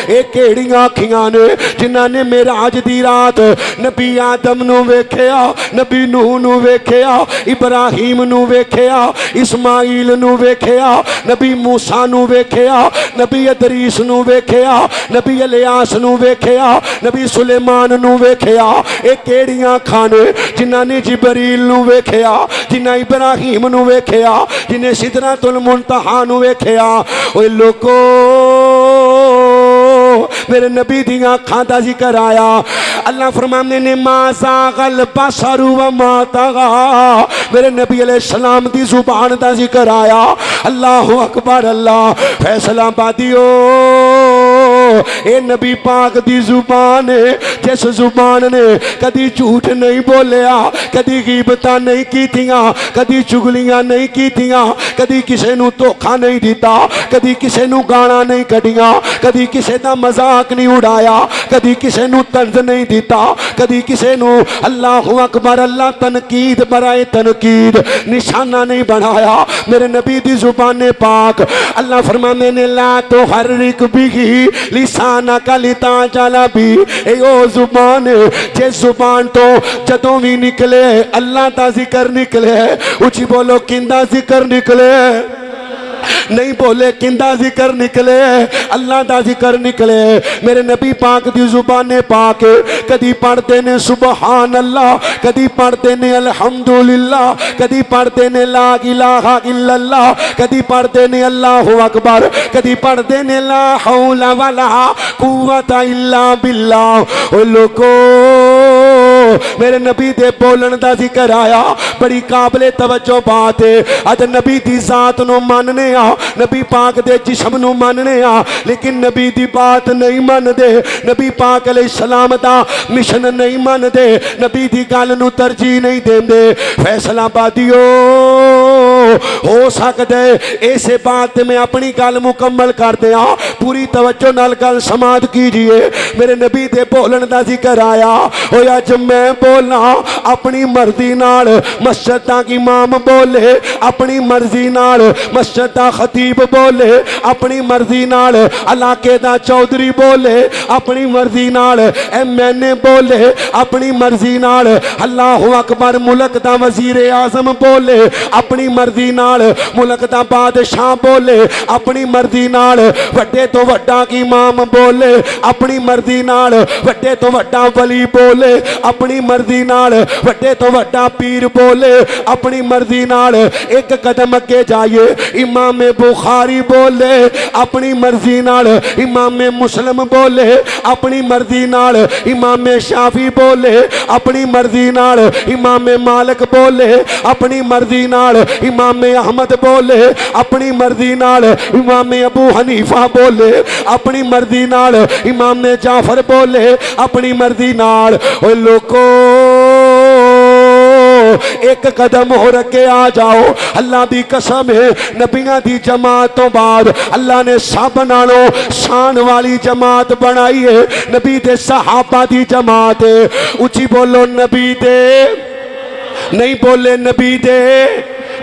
ये केड़ियां अखियां ने जिन्हां ने मेराज दी रात नबी आदम नू वेख्या, नबी नूह नू वेख्या, इब्राहिम नू वेख्या, इस्माइल नू वेख्या, नबी मूसा नू वेख्या, नबी इदरीस नू वेख्या, नबी इलियास नू वेख्या, नबी सुलेमान नू वेख्या। ये केड़ियां अखां ने जिन्हां ने जिबरील नू वेख्या, जिन्हां इब्राहिम नू वेख्या, जिन्हें सिदरतुल मुंतहा नू वेख्या। ओए लोको मेरे नबी दियां अखां दा जिक्र आया। अल्लाह फरमाने ने माज़ा गल बसरु व मा तगा, मेरे नबी अलैहि सलाम दी जुबान दा जिक्र आया। अल्लाहु अकबर। अल्लाह फैसलाबादियो ए नबी पाक दी जुबान है, जिस जुबान ने कदी झूठ नहीं बोलिया, कदी गीबतां नहीं कीतियां, कदी चुगलियां नहीं कीतियां, कदी किसे नू धोखा नहीं दिता, कदी किसे नू गाना नहीं कढ़िया, कदी किसे दा मजाक नहीं उड़ाया, कदी किसे नू तंज नहीं दिता, कदी किसे नू अल्लाहु अकबर अल्लाह तनकीद बराए तनकीद निशाना नहीं बनाया। मेरे नबी दी जुबान पाक अल्लाह फरमाने ने ला तो हर रिक बिही लिसाना का लिता चला भी। ए ओ जुबान जिस जुबान तो जदों भी निकले अल्लाह दा जिक्र निकले, उची बोलो किंदा जिक्र निकले, नहीं बोले किंदा जिक्र निकले, अल्लाह दा जिक्र निकले। मेरे नबी पाक दी जुबाने पाक कदी पढ़ते ने सुबहान अल्लाह, कदी पढ़ते ने अल्हम्दुलिल्लाह, कदी पढ़ते ने ला इलाहा इल्लल्लाह, कदी पढ़ते ने अल्लाहु अकबर, कदी पढ़ते ने ला हौला वला कुव्वता इल्ला बिल्लाह। ओ लोको मेरे नबी दे बोलन दा जिक्र आया। बड़ी काबिले तवज्जो बात है। अज नबी दी जात नू मनने आ, नबी पाक दे जिस्म नू मनने आ, लेकिन नबी दी बात नहीं मनदे, नबी पाक अलैहिस्सलाम दा मिशन नहीं मनदे, नबी दी गल नू तरजीह नहीं देंदे। फैसलाबादियो हो सकता है ऐसे बात मैं अपनी गल मुकम्मल कर दिया, पूरी तवज्जो नाल गल समात कीजिए। मेरे नबी दे बोलन दा जिक्र आया। ओ अज मैं बोलना अपनी मर्जी नाल, मस्जिद दा इमाम बोले अपनी मर्जी नाल, मस्जिद दा खतीब बोले अपनी मर्जी नाल, इलाके दा चौधरी बोले अपनी मर्जी नाल, MNA बोले अपनी मर्जी नाल, अल्लाहु अकबर मुल्क दा वजीर आजम बोले अपनी मर्जी नाल, मुल्क दा बादशाह बोले अपनी मर्जी नाल, वड्डे तो वड्डा इमाम बोले अपनी मर्जी नाल, वड्डे तो वड्डा वली बोले अपनी मर्जी नाल, वड्डे तो वड्डा पीर बोले अपनी मर्जी नाल। एक कदम अगे जाइए इमाम इमाम बुखारी बोले अपनी मर्जी नाल, इमाम मुस्लिम बोले अपनी मर्जी नाल, इमाम शाफी बोले अपनी मर्जी नाल, इमाम मालिक बोले अपनी मर्जी नाल, इमाम अहमद बोले अपनी मर्जी नाल, इमाम अबू हनीफा बोले अपनी मर्जी नाल, इमाम जाफर बोले अपनी मर्जी नाल। ओ लोको एक कदम हो रखे आ जाओ। अल्लाह दी कसम है नबियां दी जमात तो बाद अल्लाह ने सब नालों शान वाली जमात बनाई है, नबी दे सहाबा दी जमात है। उची बोलो नबी दे, नहीं बोले नबी दे,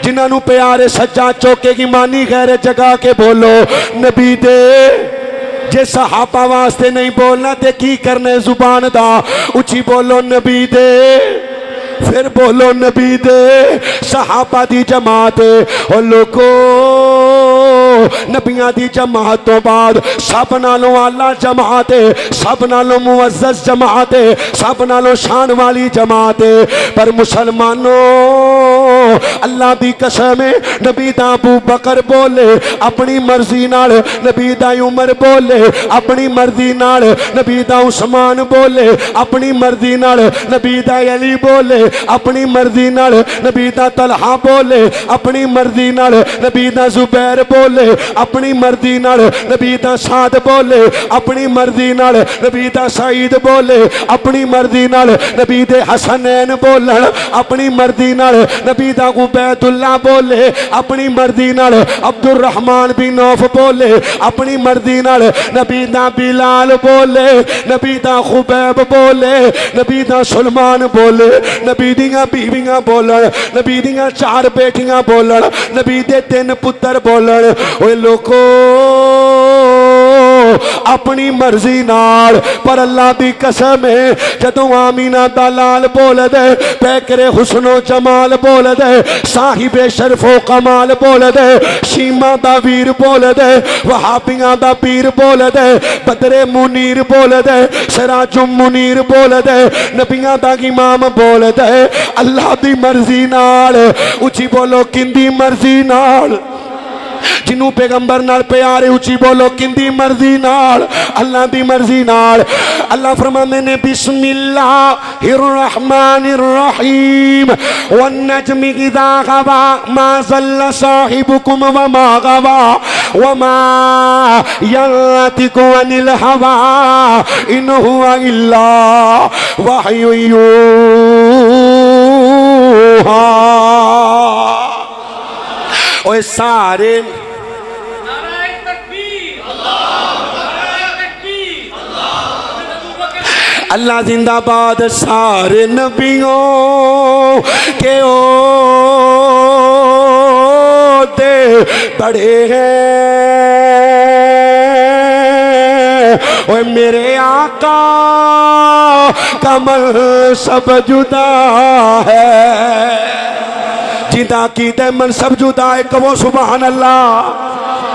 जिन्होंने प्यारे सज्जा चौके की मानी गैर जगा के बोलो नबी दे। जे सहाबा वास्ते नहीं बोलना ते की करने जुबान दा, उची बोलो नबी दे, फिर बोलो नबी दे। सहाबा दी जमात और लोगो नबियां दी जमात तो बाद सब नालों आला जमात है, सब नालों मुअज़्ज़ज़ जमात है, सब नालों शान वाली जमात है। पर मुसलमानों अल्लाह दी कसम है नबी दा अबू बकर बोले अपनी मर्जी नाल, नबी दा उमर बोले अपनी मर्जी नाल, नबी दा उस्मान बोले अपनी मर्जी नाल, नबी दा अली बोले अपनी मर्जी नाल, नबी दा तलहा बोले अपनी मर्जी नाल, नबी दा जुबैर बोले अपनी मर्जी नाल, नबी दा साद बोले अपनी मर्जी नाल, नबी दा सईद बोले अपनी मर्जी नाल, नबी दे हसनैन बोलन अपनी मर्जी नाल, नबी दा उबैदुल्ला बोले अपनी मर्जी नाल, अब्दुल रहमान बिन औफ बोले अपनी मर्जी नाल, नबी दा बिलाल बोले, नबी दा खुबैब बोले, नबी दा सुलमान बोले, नबी दियां बीवियां बोलन, नबी दियां 4 बेटियां बोलन, नबी दे 3 पुत्र बोलन। ओए लोको अपनी मर्जी नाल, पर अल्लाह दी कसम है जदों आमीना दा लाल बोल दे, पैकरे हुस्नो जमाल बोल दे, साहिबे शरफो कमाल बोल दे, शीमा दा वीर बोल दे, वहाबियां दा पीर बोल दे, बदरे मुनीर बोल दे, सिराजुम मुनीर बोल दे, नबियां दा इमाम बोल दे। अल्लाह दी मर्जी नाल, उची बोलो किंदी मर्जी नाल, जिन्हों पैगंबर नाल प्यार है उची बोलो किंदी मर्जी नाल, अल्लाह दी मर्जी नाल। अल्लाह फरमाते ने बिस्मिल्लाहिर रहमानिर रहीम वन नजमि इज़ा गवा मा ज़ल्ला साहिबुकुम व मा गवा व मा यंतिकु अनिल हवा इन हुवा इल्ला वहयु यूहा। ओए सारे अल्लाह जिंदाबाद, सारे नबियों के ओ दे बड़े हैं। ओए मेरे आका कमल सब जुदा है, जिदा कीते मन सब जुदा है, कहो सुभान अल्लाह।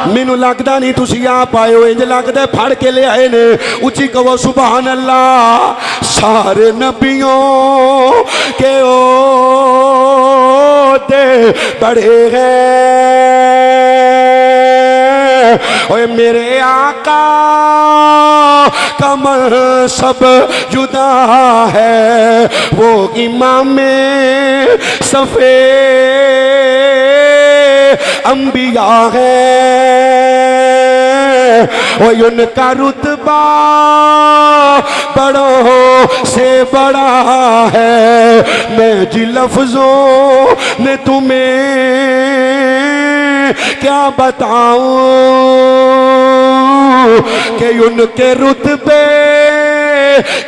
मैनू लगता नहीं तुसी आ पाए हो, इंज लगता फड़ के ले आए ने, उची कहो सुभान अल्लाह। सारे नबियों के ओ दे बड़े हैं। ओए मेरे आका कमल सब जुदा है, वो इमाम सफे अंबिया है। और उनका रुतबा बड़ों से बड़ा है, मैं जी लफ्जों में तुम्हें क्या बताऊं कि उनके रुतबे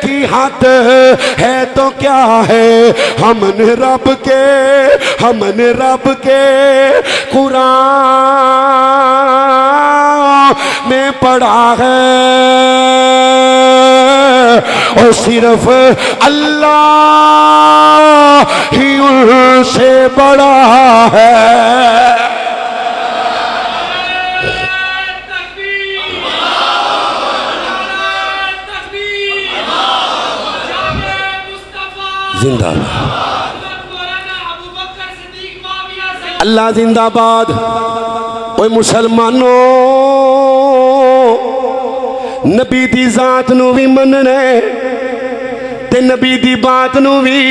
की हद है तो क्या है। हमने रब के कुरान में पढ़ा है, और सिर्फ अल्लाह ही उनसे बड़ा है। जिंदाबाद अल्लाह जिंदाबाद। ओए मुसलमानों, नबी दी जात नू भी मनना है ते नबी दी बात नू भी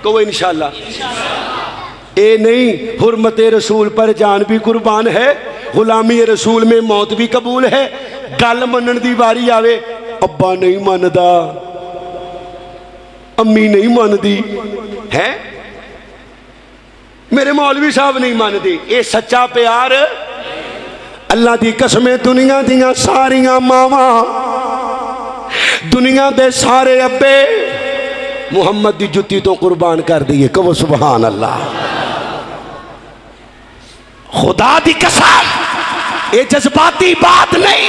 कहो इंशाअल्लाह। ए नहीं हुर्मत रसूल पर जान भी कुर्बान है, गुलामी रसूल में मौत भी कबूल है। गल मनन दी बारी आवे, अब्बा नहीं मनदा, अम्मी नहीं मनदी है, मेरे मौलवी साहब नहीं मानते। ये सच्चा प्यार अल्लाह दी कसमें दुनिया दियां सारियां मावा, दुनिया दे सारे अब्बे मुहम्मद दी जुत्ती तो कुर्बान कर दिए। कहो सुभान अल्लाह। खुदा दी कसम ये जज्बाती बात नहीं।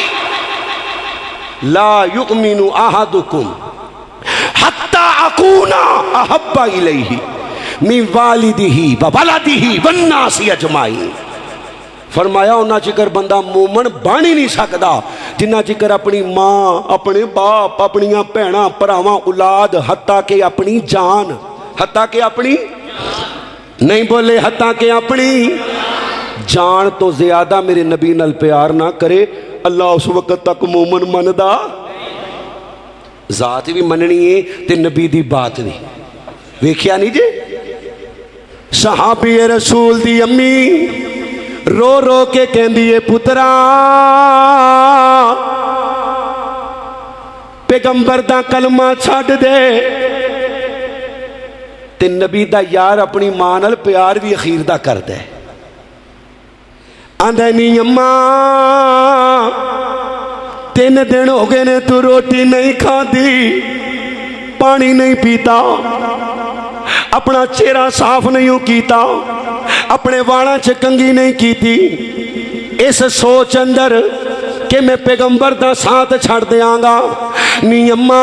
ला युमिनु अहदुकुम हत्ता अकूना अहब्बा इलैहि मिन वालिदिही व वलदिही वन्नासी अजमाइन। फरमाया उन्ना चिकर बंदा मोमन बन ही नहीं सकता जिन्ना चिकर अपनी माँ, अपने बाप, अपनिया भैणा भरावां औलाद, हत्ता के अपनी जान, हत्ता के अपनी नहीं बोले, हत्ता के अपनी जान तो ज्यादा मेरे नबी नाल प्यार ना करे। अल्लाह उस वक्त तक मोमन मनदा, जात भी मननी है ते नबी दी बात भी। वेख्या नहीं जे सहाबी रसूल दी अम्मी रो रो के कहंदी है, पुत्रा पैगंबर दा कलमा छड्ड दे। ते नबी दा यार अपनी मां नाल प्यार भी अखीर दा करदा है। आंदा नहीं अम्मा 3 दिन हो गए ने तू रोटी नहीं खाती, पानी नहीं पीता, अपना चेहरा साफ नहीं कीता, अपने वालों च कंगी नहीं की। इस सोच अंदर कि मैं पैगंबर दा साथ छड़ देंगा। नी अम्मा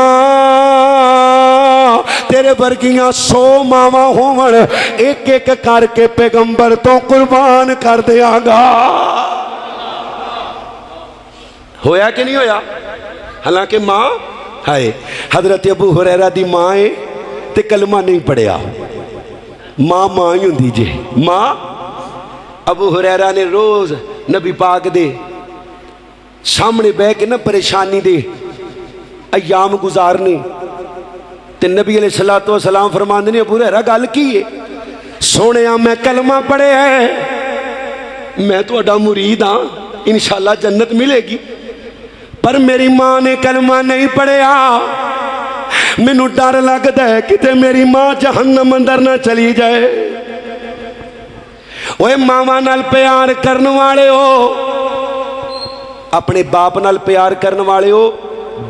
तेरे वर्गियां 100 मावा होवन, एक एक करके पैगंबर तो कुर्बान कर देंगा। होया कि नहीं होया? हालांकि मां है हजरत अबू हुरैरा दी मां है ते कलमा नहीं पढ़िया। मां मां ही होंदी जे। मां अबू हुरैरा ने रोज नबी पाक दे सामने बह के ना परेशानी दे अयाम गुजारने ते नबी अलैहिस्सलातु वस्सलाम फरमांदे ने, अबू हुरैरा गल की है? सोने मैं कलमा पढ़िया है, मैं तुहाडा मुरीद हाँ, इंशाअल्लाह जन्नत मिलेगी, पर मेरी मां ने कलमा नहीं पढ़िया। मैनू डर लगता है किते मेरी मां जहन्नम अंदर ना चली जाए। ओए मावां नाल प्यार करने वाले हो, अपने बाप नाल प्यार करने वाले हो,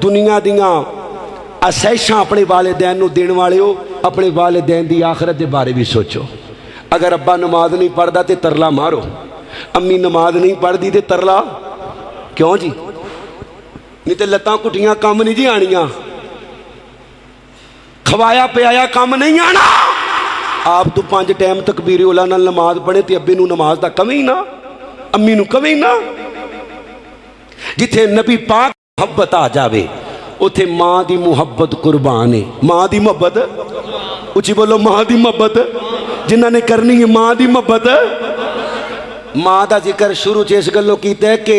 दुनिया दियां असैशां अपने वालिदैन नू देने वाले हो, अपने वालिदैन दी आखरत दे बारे भी सोचो। अगर अब्बा नमाज नहीं पढ़ता तो तरला मारो, अम्मी नमाज नहीं पढ़ती तो तरला क्यों जी? नहीं तो लत्तां घुटियां कम नहीं जी आनियां, खवाया पियाया कम नहीं आना। आप तो 5 टाइम तकबीर उला नाल नमाज पढ़े तो अब्बे नू नमाज दा कमी ना, अम्मी नू कमी ना। जिथे नबी पाक मुहब्बत आ जावे उथे मां दी मुहब्बत कुर्बान है। मां दी मुहब्बत उची बोलो, मां दी मुहब्बत जिन्हां ने करनी है, मां दी मुहब्बत। मां दा जिक्र शुरू च इस गल्लों कीता है कि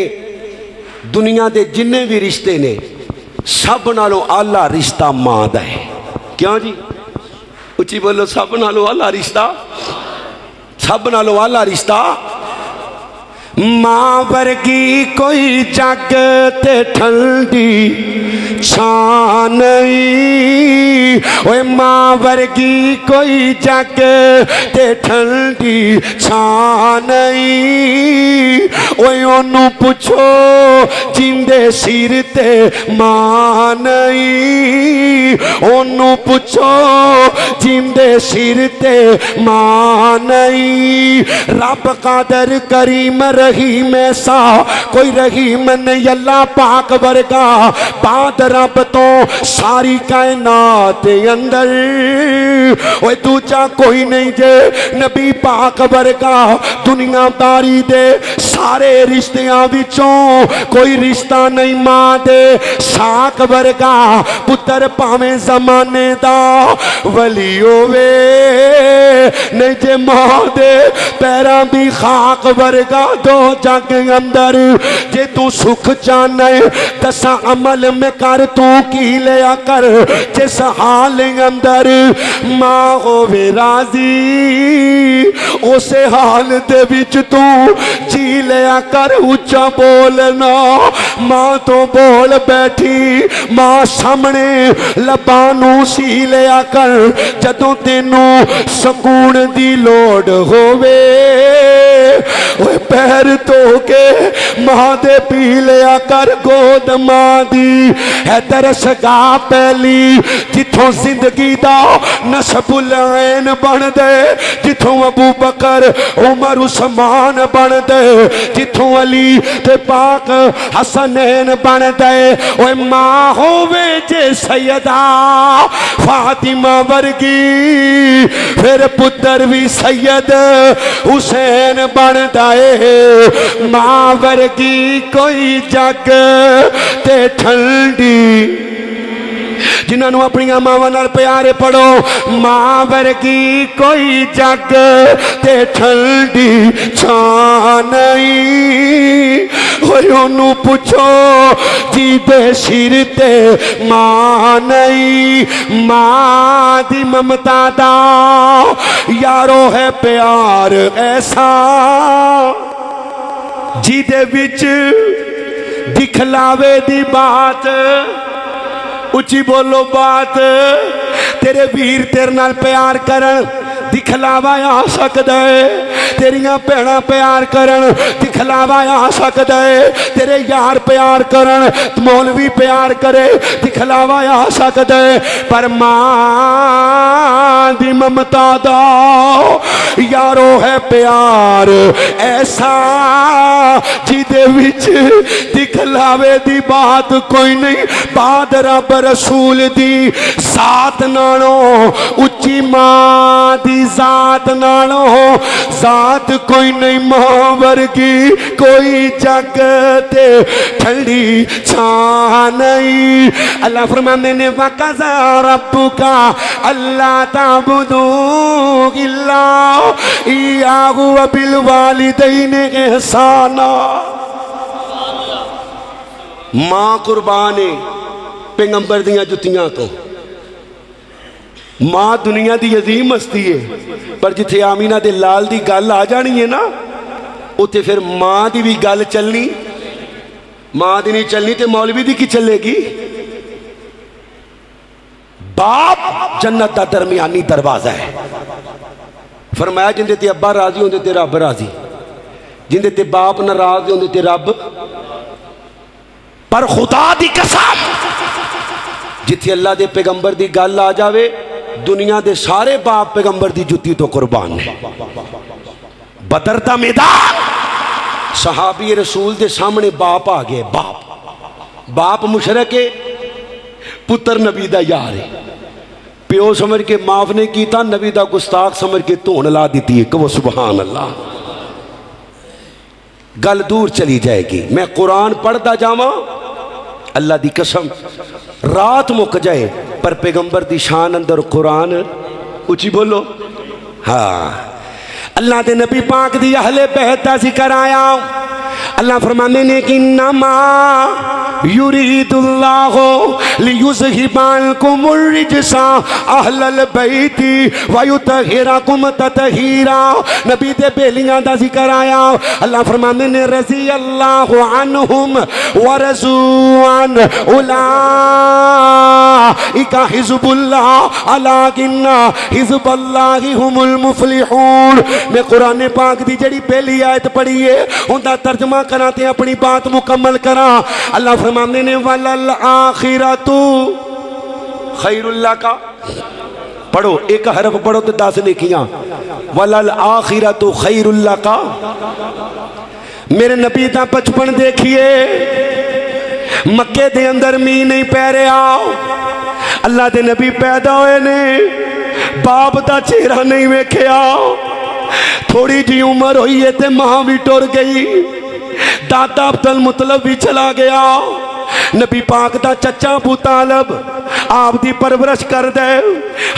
दुनिया के जिन्ने भी रिश्ते ने सब नालों आला रिश्ता मां दा है। क्यों जी? उची बोलो, सब नालों आला रिश्ता, सब नालों आला रिश्ता। मां वर्गी कोई जग ते ठंडी छां नहीं, ओए मां वर्गी कोई जग ते ठंडी छां नहीं। ओए ओनू पुछो जिंदे सिर ते मां नहीं, ओनू पुछो जिंदे सिर ते मां नहीं। रब कादर करीम रहीम ऐसा कोई रहीम नहीं अल्लाह पाक वर्गा, बाद रब तो सारी कायनात अंदर ओए दूजा कोई नहीं जे। नबी पाक वर्गा दुनियादारी दे सारे रिश्तियां विचों कोई रिश्ता नहीं मां दे साक वर्गा पुत्र भावें जमाने दा वली होवे नहीं जे मां दे पैरां दी खाक वर्गा दो जग अंदर जे तू सुख चाहना दसा अमल में कर तू की लिया कर जिस हाल अंदर मां होवे राजी उसे हाल दे विच तू जी लिया कर उच्चा बोलना मां तो बोल बैठी मां सामने लबानू सी लिया कर जदों तेनू सकून दी लोड़ होवे ओए पैर धो के मां दे पी लिया कर गोद मां दी है दरसगा पहली जिथों जिंदगी दा नसबुलैन बन दे जिथों अबू बकर उमर उस्मान बन दे जिथों अली ते पाक हसनैन बन दे ओए मां होवे जे सैयदा फातिमा वर्गी फिर पुत्र भी सैयद हुसैन बन दे मां वर्गी कोई जग ते ठंडी जिन्होंने अपन मावां नाल प्यारे पढ़ो मां वर्गी कोई जग ते ठंडी छां नहीं ओनू पुछो जी दे सिर ते मां नहीं मां दी ममता दा यारो है प्यार ऐसा जी दे विच दिखलावे दी बात उची बोलो बात तेरे वीर तेरे नाल प्यार करन दिखलावा आ सकदा है तेरियां भैणां प्यार करन दिखलावा आ सकदा है तेरे यार प्यार करन मौलवी प्यार करे दिखलावा आ सकदा है पर मां दी ममता दा यारो है प्यार ऐसा जिदे विच दिखलावे दी बात कोई नहीं बाद रब रसूल दी साथ नालों उच्ची मां दी जात नालों जात कोई नहीं मां वर्गी कोई जग ते ठंडी छां नहीं अल्लाह फरमाते ने वक़ज़ा रब्बुका अल्ला ताबुदू इल्ला इय्याहु व बिल वालिदैनि इहसाना मां कुर्बान है पैगंबर दियां जुतियां तो मां दुनिया की अजीम हस्ती है पर जिथे आमीना दे लाल की गल आ जानी है ना उत्थे फिर मां की भी गल चलनी मां की नहीं चलनी तो मौलवी की चलेगी बाप जन्नत का दरमियानी दरवाजा है फरमाया जिंदे ते अब्बा राजी होंदे ते रब राजी जिंदे ते बाप नाराज होंदे ते रब पर खुदा दी कसम जिथे अल्लाह दे पैगंबर दी गल आ जावे दुनिया दे सारे बाप पैगंबर दी जुत्ती तो कुर्बान है बदर दा मैदान सहाबी रसूल दे सामने बाप आ गए बाप मुशरक है पुत्र नबी दा यार है प्यो समझ के माफ नहीं किया नबी दा गुस्ताख समझ के धोन ला दी है कहो सुभान अल्लाह गल दूर चली जाएगी मैं कुरान पढ़ता जावा अल्लाह दी कसम रात मुक जाए पर पैगंबर दी शान अंदर कुरान उची बोलो हाँ अल्लाह दे नबी पाक दी अहले बैत दा जिक्र आया अल्लाह फरमाने ने कि नमा युरीदुल्लाहु लियुज़हिबा अन्कुमुर रिजसा अहलल बैति व युतहिरकुम ततहीरा नबी दे बेलियां दा जिक्र आया अल्लाह फरमाने ने रज़ी अल्लाहु अन्हुम व रज़ुअन उलाइका हिज़्बुल्लाह अला इन्ना हिज़्बल्लाहि हुमुल मुफ़्लिहून मैं कुरान पाक दी जड़ी पहली आयत पढ़ी है उनका तर्जमा करा ते अपनी बात मुकम्मल करा अल्लाह फरमाने ने वलल आखिरतु खैरुल्ला का पढ़ो एक हरफ पढ़ो तो 10 नेकियां वलल आखिरतु खैरुल्ला का मेरे नबी दा बचपन देखिए मक्के दे अंदर मींह नहीं पै रहा अल्लाह दे नबी पैदा होए ने बाप दा चेहरा नहीं वेखिया थोड़ी जी उम्र हुई है ते मां भी टुर गई दादा अब्दुल मुतलब भी चला गया। नबी पाक दा चचा अबू तालब आप दी परवरिश कर दे।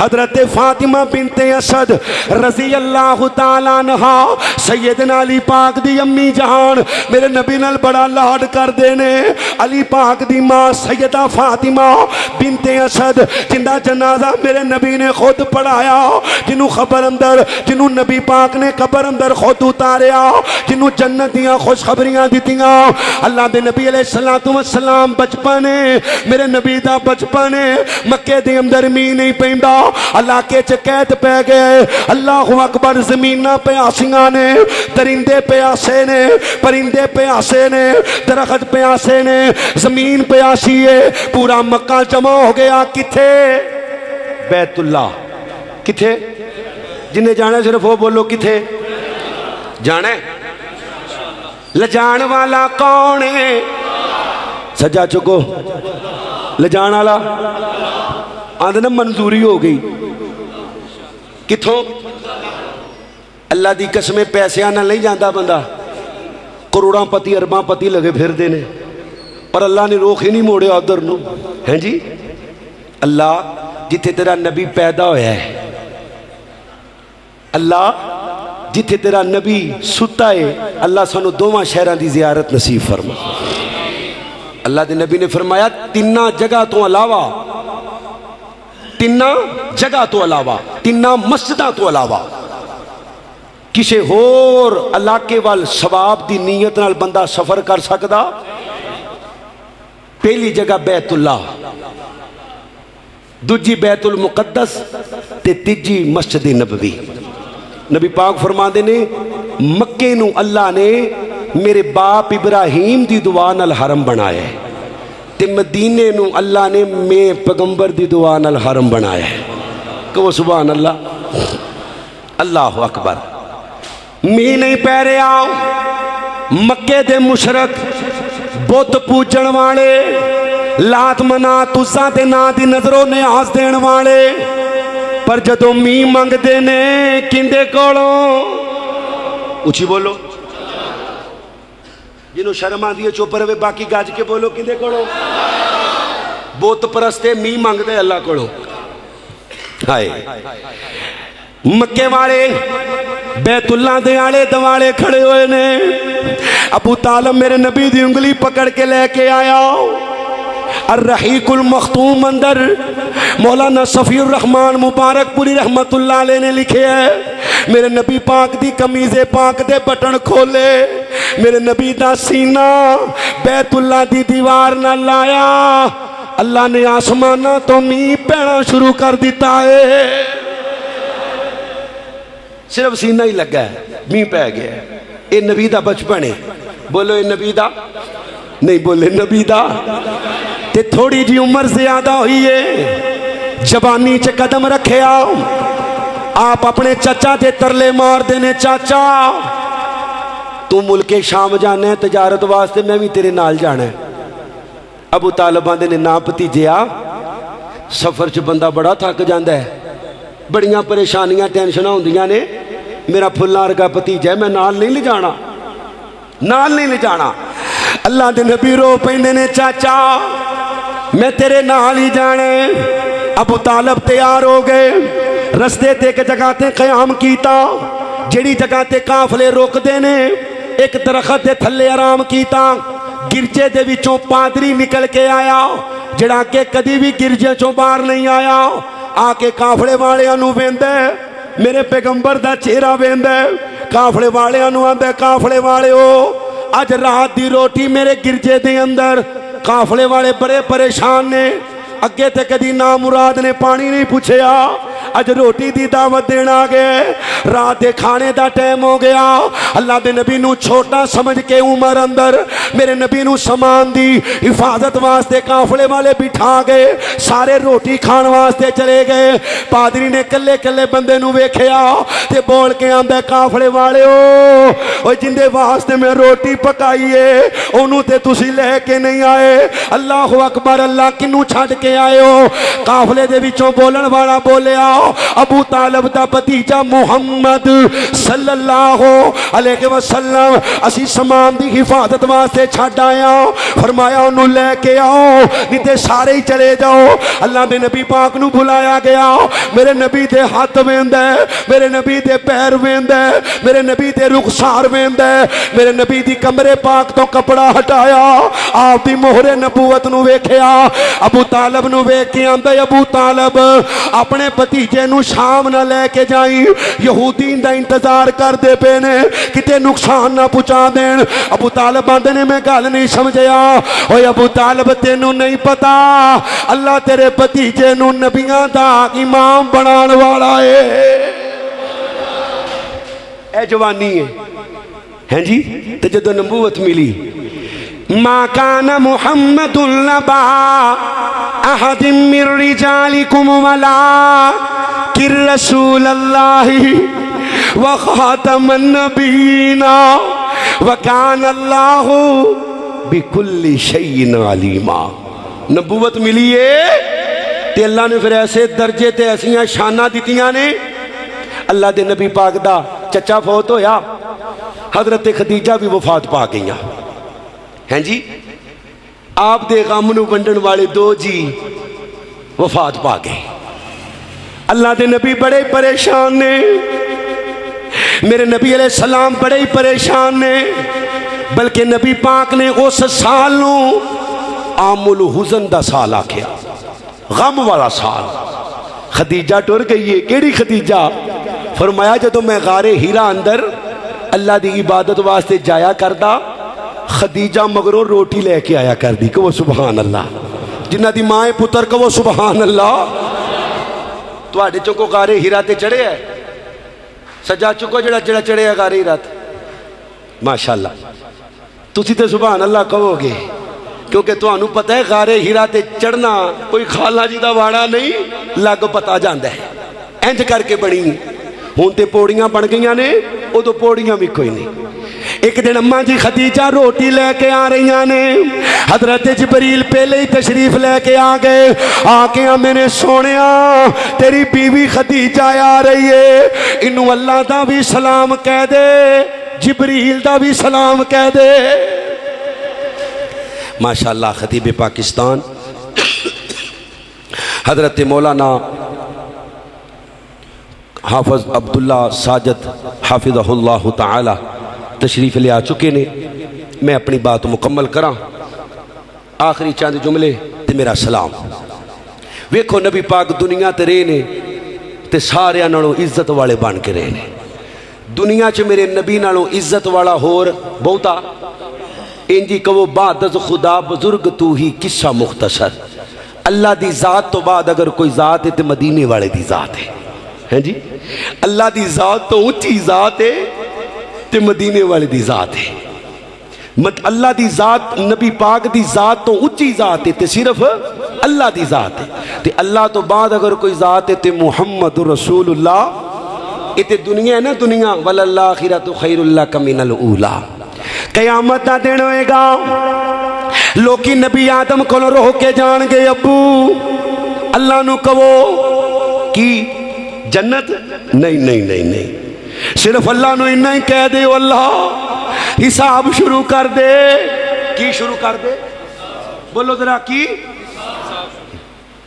हजरत फातिमा बिनते असद रजी अल्लाह तआला अन्हा सैयदना अली पाक दी अम्मी जहान मेरे नबी नाल बड़ा लाड करदे ने। अली पाक दी मां सैयदा फातिमा बिनते असद जिंदा जनाजा मेरे नबी ने खुद पढ़ाया, जिन्हों खबर अंदर जिन्हों नबी पाक ने कबर अंदर खुद उतारिया, जिन्हों जन्नत दियां खुशखबरियां दित्तियां। अल्लाह दे नबी अलैहिस्सलातु वस्सलाम बचपन मेरे नबी दा बचपन मक्के दे अंदर मींह नहीं पैंदा, इलाके च कैद पै गए। अल्लाहु अकबर, जमीना प्यासियां ने, दरिंदे प्यासे ने, परिंदे प्यासे ने, दरख्त प्यासे ने, जमीन प्यासी है। पूरा मक्का जमा हो गया। किथे? बैतुल्ला। किथे? जिन्हें जाना सिर्फ वो बोलो किथे जाना है। लजान वाला कौन है? सजा चुको। लजान वाला आंदे ना मंजूरी हो गई। किथों? अल्लाह दी कसमें पैसिया नाल नहीं जाता बंदा, करोड़ों पति अरबां पति लगे फिरते ने, पर अल्लाह ने रोक ही नहीं मोड़िया उधर नूं। हैं जी? अल्लाह जिथे तेरा नबी पैदा होया है, अल्लाह जिथे तेरा नबी सुता है, अल्लाह सानू दोवां शहरां दी जियारत नसीब फरमा। अल्लाह के नबी ने फरमाया तिन्ना जगह तो अलावा, तिन्ना जगह तो अलावा, तिन्ना मस्जिदां तो अलावा किसी होर इलाके वाल सवाब की नीयत नाल बंदा सफर कर सकता। पहली जगह बैतुल्ला, दूजी बैतुल मुकद्दस ते तीजी मस्जिद नबवी। नबी पाक फरमाते ने मक्के नू अल्लाह ने मेरे बाप इब्राहिम दी दुआ नाल हरम बनाया है, ते मदीने नू अल्लाह ने मैं पैगंबर दी दुआ नाल हरम बनाया है। कहो सुभान अल्लाह, अल्लाह अकबर। मींह नहीं पै रहा। मक्के दे मुशरक बुत पूजन वाले, लात मना तुसा दे ना दी नजरों ने आस देन वाले, पर जदों मींह मंगदे ने किंदे कोलों? उची बोलो। जिन्हों शर्म आती है चुप रहे, बाकी गज के बोलो। किंदे कोलों? बुत परस्ते मींह मंगदे अल्लाह कोलों। हाय मक्के वाले बैतुल्ला दे आले दवाले खड़े हुए ने। अबू तालब मेरे नबी दी उंगली पकड़ के लेके आया। अर्रहीकुल मखतूम अंदर मौलाना सफ़ीउर रहमान मुबारकपुरी रहमतुल्लाह अलैह ने लिखे है, मेरे नबी पाक दी कमीज़े पाक दे बटन खोले, मेरे नबी दा सीना बैतुल्ला दी दीवार नाल लाया। अल्लाह ने आसमाना तो मींह पैना शुरू कर दिता है। सिर्फ सीना ही लगा है, मींह पै गया। ये नबी दा बचपन है। बोलो ये नबी दा नहीं, बोले नबी दा। ते थोड़ी जी उम्र ज्यादा हुई है, जवानी च कदम रखे आओ। आप अपने चाचा दे तरले मार देने, चाचा तू मुल्के शाम जाना है तजारत वास्ते, मैं भी तेरे नाल जाना है। अबू तालिब आंदे ने ना भतीजिया, सफर च बंदा बड़ा थक जाता है, बड़ियां परेशानियां टेंशन होंदियां ने, मेरा फुल्ला वर्गा भतीजा है, मैं नाल नहीं ले जाना, नाल नहीं ले जाना। अल्लाह दे नबी रो पैंदे ने, चाचा मैं तेरे नाल ही जाने। अबू तालिब तैयार हो गए। रस्ते ते एक जगह ते क़याम कीता, जिहड़ी जगह ते काफले रुकदे ने, एक दरख्त दे थल्ले आराम कीता। गिरजे दे विचों पादरी निकल के आया, जिहड़ा के कदी भी गिरजे चों बाहर नहीं आया। आके काफले वालियां नूं वेंदे, मेरे पैगंबर दा चेहरा वेंदे। काफले वालियां नूं आंदे, काफले वालिओ अज रात दी रोटी मेरे गिरजे दे अंदर। काफले वाले बड़े परेशान ने, अगे ते कदी ना मुराद ने पानी नहीं पूछया, अज रोटी दी दावत देना आ गए। रात दे खाने दा टाइम हो गया। अल्लाह दे नबी नू छोटा समझ के उमर अंदर मेरे नबी नू समान दी हिफाजत वास्ते काफले वाले बिठा गए। सारे रोटी खान वास्ते चले गए। पादरी ने कल्ले कल्ले बंदे नू वेख्या ते बोल के आंदा, काफले वाले ओ जिंदे वास्ते मैं रोटी पकाई है ओनू ते तुसी लेके नहीं आए। अल्लाह अकबर, अल्लाह किनू छड़ के आए हो? काफले दे विचों बोलन वाला बोलिया, अबू तालब दा भतीजा मुहम्मद सल्लल्लाहु अलैहि वसल्लम असी समान दी हिफाजत वास्ते छड्ड आया। फरमाया उन्हों लैके आओ नहीं ते सारे ही चले जाओ। अल्लाह दे नबी पाक नू बुलाया गया। मेरे नबी दे हाथ वेंदा है, मेरे नबी दे पैर वेंदा है, मेरे नबी दे रुखसार वेंदा है। मेरे नबी दी कमरे पाक तो कपड़ा हटाया, आप दी मोहरे नबूवत नू वेखिया। अबू तालब नू वेख के आंदा अबू तालब अपने भतीजे नू शाम ना लेके जाई, यहूदी दा इंतजार करदे पे ने किते नुकसान ना पहुंचा देन। अबू तालब आंदे ने मैं गल नहीं समझया। ओए अबू तालब तेनू नहीं पता अल्लाह तेरे भतीजे नू नबियां दा इमाम बनाने वाला है। ए जवानी है जी। ते जदों नबूवत मिली मा काना मुहम्मदुन नबा अहदिम मिर रिजालिकुम वला किर रसूलल्लाहि व खातमन नबीना व कान अल्लाहु बिकुल्ली शैइन अलीमा। नबूवत मिली है ते अल्लाह ने फिर ऐसे दर्जे ते ऐसियां शाना दितियां ने। अल्लाह दे नबी पाक दा चचा फौत होया, हजरत खदीजा भी वफात पा गई हैं जी। आप दे गम नू वंडन वाले दो जी वफात पा गए। अल्लाह दे नबी बड़े परेशान ने, मेरे नबी अलैहि सलाम बड़े ही परेशान ने। बल्कि नबी पाक ने उस साल नू आमुल हुज़न दा साल आख्या, गम वाला साल। खदीजा टुर गई है। केड़ी खदीजा? फरमाया जदों मैं गारे हीरा अंदर अल्लाह दी इबादत वास्ते जाया करदा, खदीजा मगरों रोटी लेके आया कर दी। कहो सुबहान अल्लाह। जिन्ना दी मां पुत्र कहो सुबहान अल्लाह। तुहाडे चों को गारे हीरा ते चढ़े है? सजा चुको जड़ा जड़ा चढ़े है गारे हीरा ते। माशाअल्लाह तुसी ते सुबहान अल्लाह कहोगे, क्योंकि तुहानू पता है गारे हीरा ते चढ़ना कोई खाला जी दा वाड़ा नहीं, लग पता जाता है। इंज करके बनी हुण ते पौड़ियां बन गई ने, उदों पौड़ियां भी कोई नहीं। एक दिन अम्मा जी खदीजा रोटी लेके आ रही ने, हजरत जिबरील पहले ही तशरीफ लेके आ गए। आके मेरे सोनिया तेरी बीवी खदीजा आ रही है, इनू अल्लाह दा भी सलाम कह दे, जिबरील दा भी सलाम कह दे। माशाअल्लाह खतीब पाकिस्तान हजरत मौलाना हाफिज अब्दुल्ला साजिद हाफिज़हुल्लाह ताला तशरीफ ले आ चुके ने। मैं अपनी बात मुकम्मल करा, आखिरी चंद जुमले ते मेरा सलाम। वेखो नबी पाक दुनिया ते रहे ने ते सारियां नालों इज्जत वाले बन के रहे ने। दुनिया च मेरे नबी नालों इज्जत वाला होर बहुता इंजी कहो बहादुर खुदा बुजुर्ग तू ही किस्सा मुख्तसर। अल्लाह दी जात तो बाद अगर कोई जात है तो मदीने वाले दी जात है जी। अल्लाह दी जात तो ऊंची जात है तो मदीने वाले दी जात है। मत अल्लाह दी जात नबी पाक दी जात तो ऊंची जात है तो सिर्फ अल्लाह दी जात है। तो अल्लाह तो बाद अगर कोई जात है तो मुहम्मद रसूलुल्लाह। ये दुनिया है ना, दुनिया वल्लाह आखिरतु खैरुल लक मिनल ऊला। कयामत का दिन होएगा, लोकी नबी आदम को रोक के जान गए, अबू अल्लाह नू कहो कि जन्नत नहीं नहीं नहीं नहीं, सिर्फ अल्लाह नू इन्ना ही कह दे, अल्लाह हिसाब शुरू कर दे। की शुरू कर दे? बोलो जरा की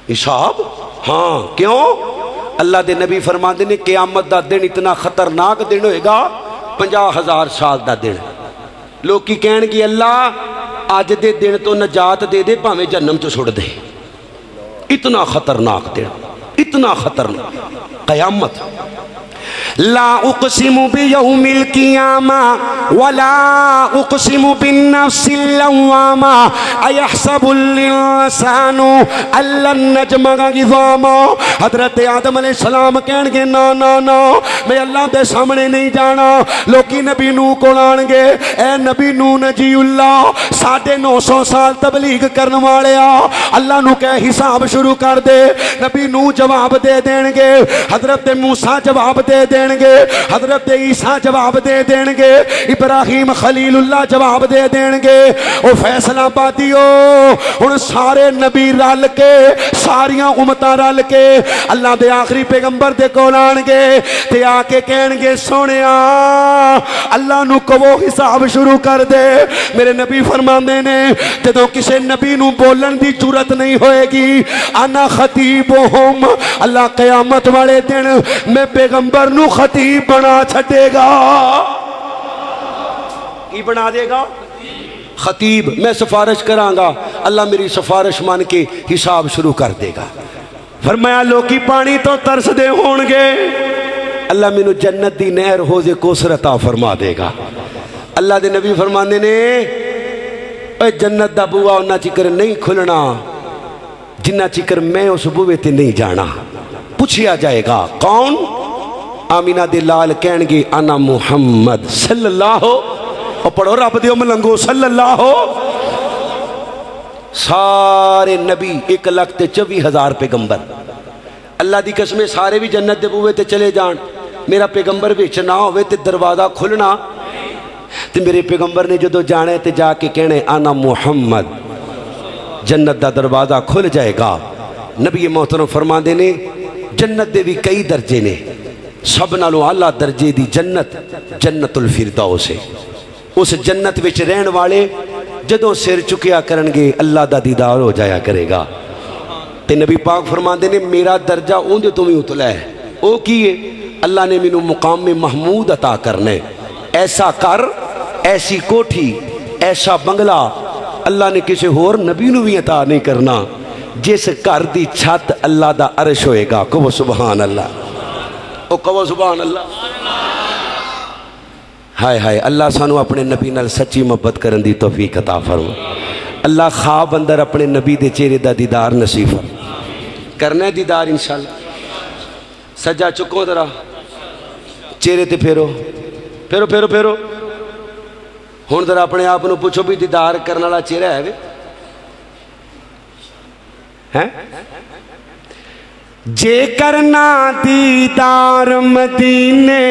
हिसाब? हाँ क्यों? अल्लाह दे नबी फरमाते ने क़यामत दा दिन इतना खतरनाक दिन होएगा, 50,000 साल दा दिन। लोग की कहणगे अल्लाह अज दे दिन तो नजात दे दे, भावें जन्नम च सुट दे। इतना खतरनाक दिन, इतना खतरनाक क़यामत। ला उक़सिमु बियौमिल क़ियामा वला उक़सिमु बिन्नफ्सिल लव्वामा अयहसबुल इंसानु अल्लन नजमा इज़ामा। हज़रत आदम अलैहिस्सलाम कहणगे ना ना ना, मैं अल्लाह दे सामने नहीं जाना। लोकी नबी नूह कोल आणगे, ए नबी नूह नजीउल्लाह 950 साल तबलीग करने वाले अल्लाह नूह कह हिसाब शुरू कर दे। नबी नूह जवाब दे देणगे, हज़रत मूसा जवाब दे देंगे, हजरत ईसा जवाब दे देंगे, इब्राहिम खलीलुल्लाह जवाब दे देंगे। ओ फैसलाबादियो हुण सारे नबी रल के, सारियां उम्मतां रल के अल्लाह दे आखिरी पैगंबर दे कोल आणगे ते आके कहणगे सोहणिया अल्लाह नू कहो हिसाब शुरू कर दे। मेरे नबी फरमांदे ने जदों किसी नबी नू बोलण दी जुरत नहीं होएगी, आना खतीबुहुम, अल्लाह क़यामत वाले दिन मैं पैगंबर नू खतीब बना छड्डेगा। की बना देगा? खतीब। मैं सिफारिश करांगा, अल्लाह मेरी सिफारिश मान के हिसाब शुरू कर देगा। फरमाया लोकी पानी तो तरसदे होणगे, अल्लाह मैनू जन्नत दी नहर होजे कोसर अता फरमा देगा। अल्लाह दे नबी फरमांदे ने जन्नत दा बूआ उन्ना चिकर नहीं खुलना जिन्ना चिकर मैं उस बूहे ते नहीं जाना। पूछिया जाएगा कौन? आमीना दे लाल कहणगे आना मुहम्मद सल्लल्लाहु, और पढ़ो रब दे मलंगो सल्लल्लाहु। सारे नबी 1,24,000 पैगंबर, अल्लाह दी कसमें सारे भी जन्नत दे बूहे ते चले जान, मेरा पैगंबर विच ना होवे ते दरवाजा खुलना। ते मेरे पैगंबर ने जदों जाने ते जाके कहने आना मुहम्मद, जन्नत दा दरवाजा खुल जाएगा। नबी मोहतरम फरमांदे ने जन्नत दे भी कई दर्जे ने, सब नालों आला दर्जे दी जन्नत जन्नतुल फिरदौस है। उस जन्नत विच रहन वाले जदों सिर चुकिया करनगे अल्लाह दा दीदार हो जाया करेगा। ते नबी पाक फरमांदे ने मेरा दर्जा उहदे तो भी उतला है। वो की है? अल्लाह ने मैनू मुकाम में महमूद अता करने। ऐसा कर, ऐसी कोठी, ऐसा बंगला अल्लाह ने किसी होर नबी नू भी अता नहीं करना जिस घर दी छत अल्लाह दा अर्श होएगा। कहो सुभान अल्लाह, ओ कहो सुभान अल्लाह। हाय हाय, अल्लाह सानू अपने नबी नाल सच्ची मोहब्बत करन दी तौफीक अता फरमा। अल्लाह ख्वाब अंदर अपने नबी दे चेहरे दा दीदार नसीब फरमा। करना है दीदार इंशाअल्लाह। सज्जा चुको जरा, चेहरे ते फेरो फेरो फेरो फेरो। हुण जरा अपने आप नू पूछो भी दीदार करने वाला चेहरा है वे? हैं? जे करना दीदार मदीने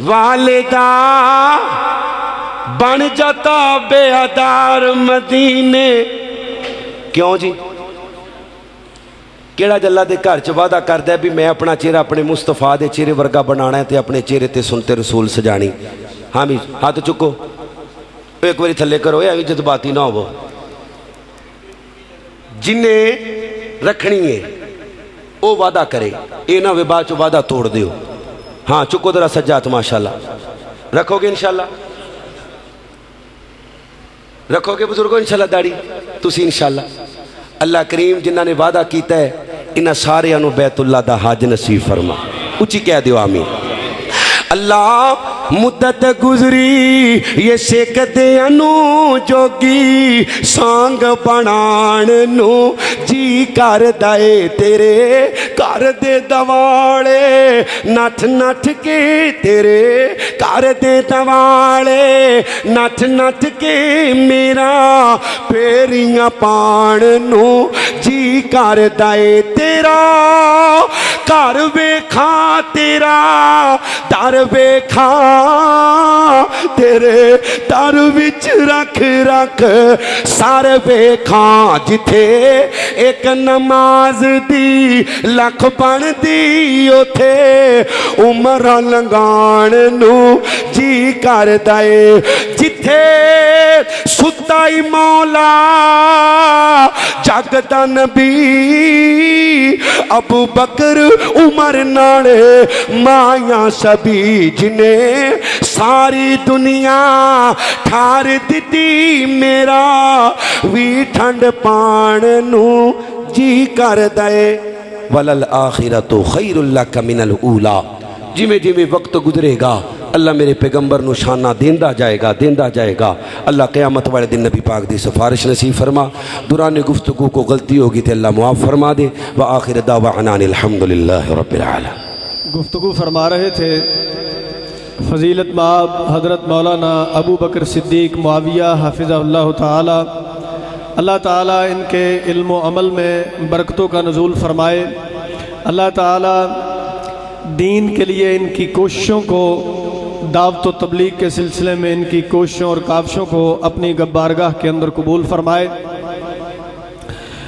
वालेदा बन जाता बेहदार मदीने। क्यों जी? केड़ा जल्ला दे घर च वादा करदा है भी मैं अपना चेहरा अपने मुस्तफा दे चेहरे वर्गा बनाना है ते अपने चेहरे ते सुनते रसूल सजानी। हाँ भी हाथ चुको, एक बारी थले करो, ऐ जज्बाती ना हो। जिन्हें रखनी है वो वादा करे, ये ना वे बाद चो वादा तोड़ दियो। हाँ चुको जरा सज्जा तो माशाल्लाह रखोगे इंशाल्लाह, रखोगे बुजुर्गो इंशाल्लाह दाढ़ी तुसी इंशाल्लाह। अल्लाह करीम जिन्हों ने वादा किया है इन्होंने सारियां नू बैतुल्लाह दा हज नसीब फरमा। उची कह दियो आमीन। अल्लाह मुद्दत गुजरी ये सेकदे अनु जोगी सांग बनाण नू जी कर दाए तेरे घर दे दवाले नठ नठ के तेरे घर दे दवाले नठ नठ के मेरा पेरियां पाण नू जी कर दाए तेरा घर वेखा तेरा दर वेखा तेरे दर विच रख रख सर वेखा जिथे एक नमाज दी लख बनदी उथे उमर लंघाण नू जी करदा ए जिथे सुता ही मौला जग दा नबी अबू बकर उमर नाले माया सभी जिने सारी दुनिया ठार दिती मेरा भी ठंड पाण नू जी कर दे वलल आखिरतु खैरुल लक मिनल ऊला। जिमें जिमें वक्त गुजरेगा अल्लाह मेरे पैगंबर नू शाना देंदा जाएगा। अल्लाह क़यामत वाले दिन नबी पाक दी सिफारिश नसीब फरमा। दुरान गुफ्तगू को गलती होगी तो अल्लाह मुआफ़ फरमा दे। व आखिर दावाना अल्हम्दुलिल्लाहि रब्बिल आलमीन। गुफ्तगू फरमा रहे थे फ़ज़ीलत माब हज़रत मौलाना अबू बकर सिद्दीक़ मुआविया हाफ़िज़हुल्लाह ताला। अल्लाह ताला इनके इल्म व अमल में बरकतों का नुज़ूल फरमाए। अल्लाह ताला दीन के लिए इनकी कोशिशों को, दावत व तबलीग के सिलसिले में इनकी कोशिशों और काविशों को अपनी बारगाह के अंदर कबूल फरमाए।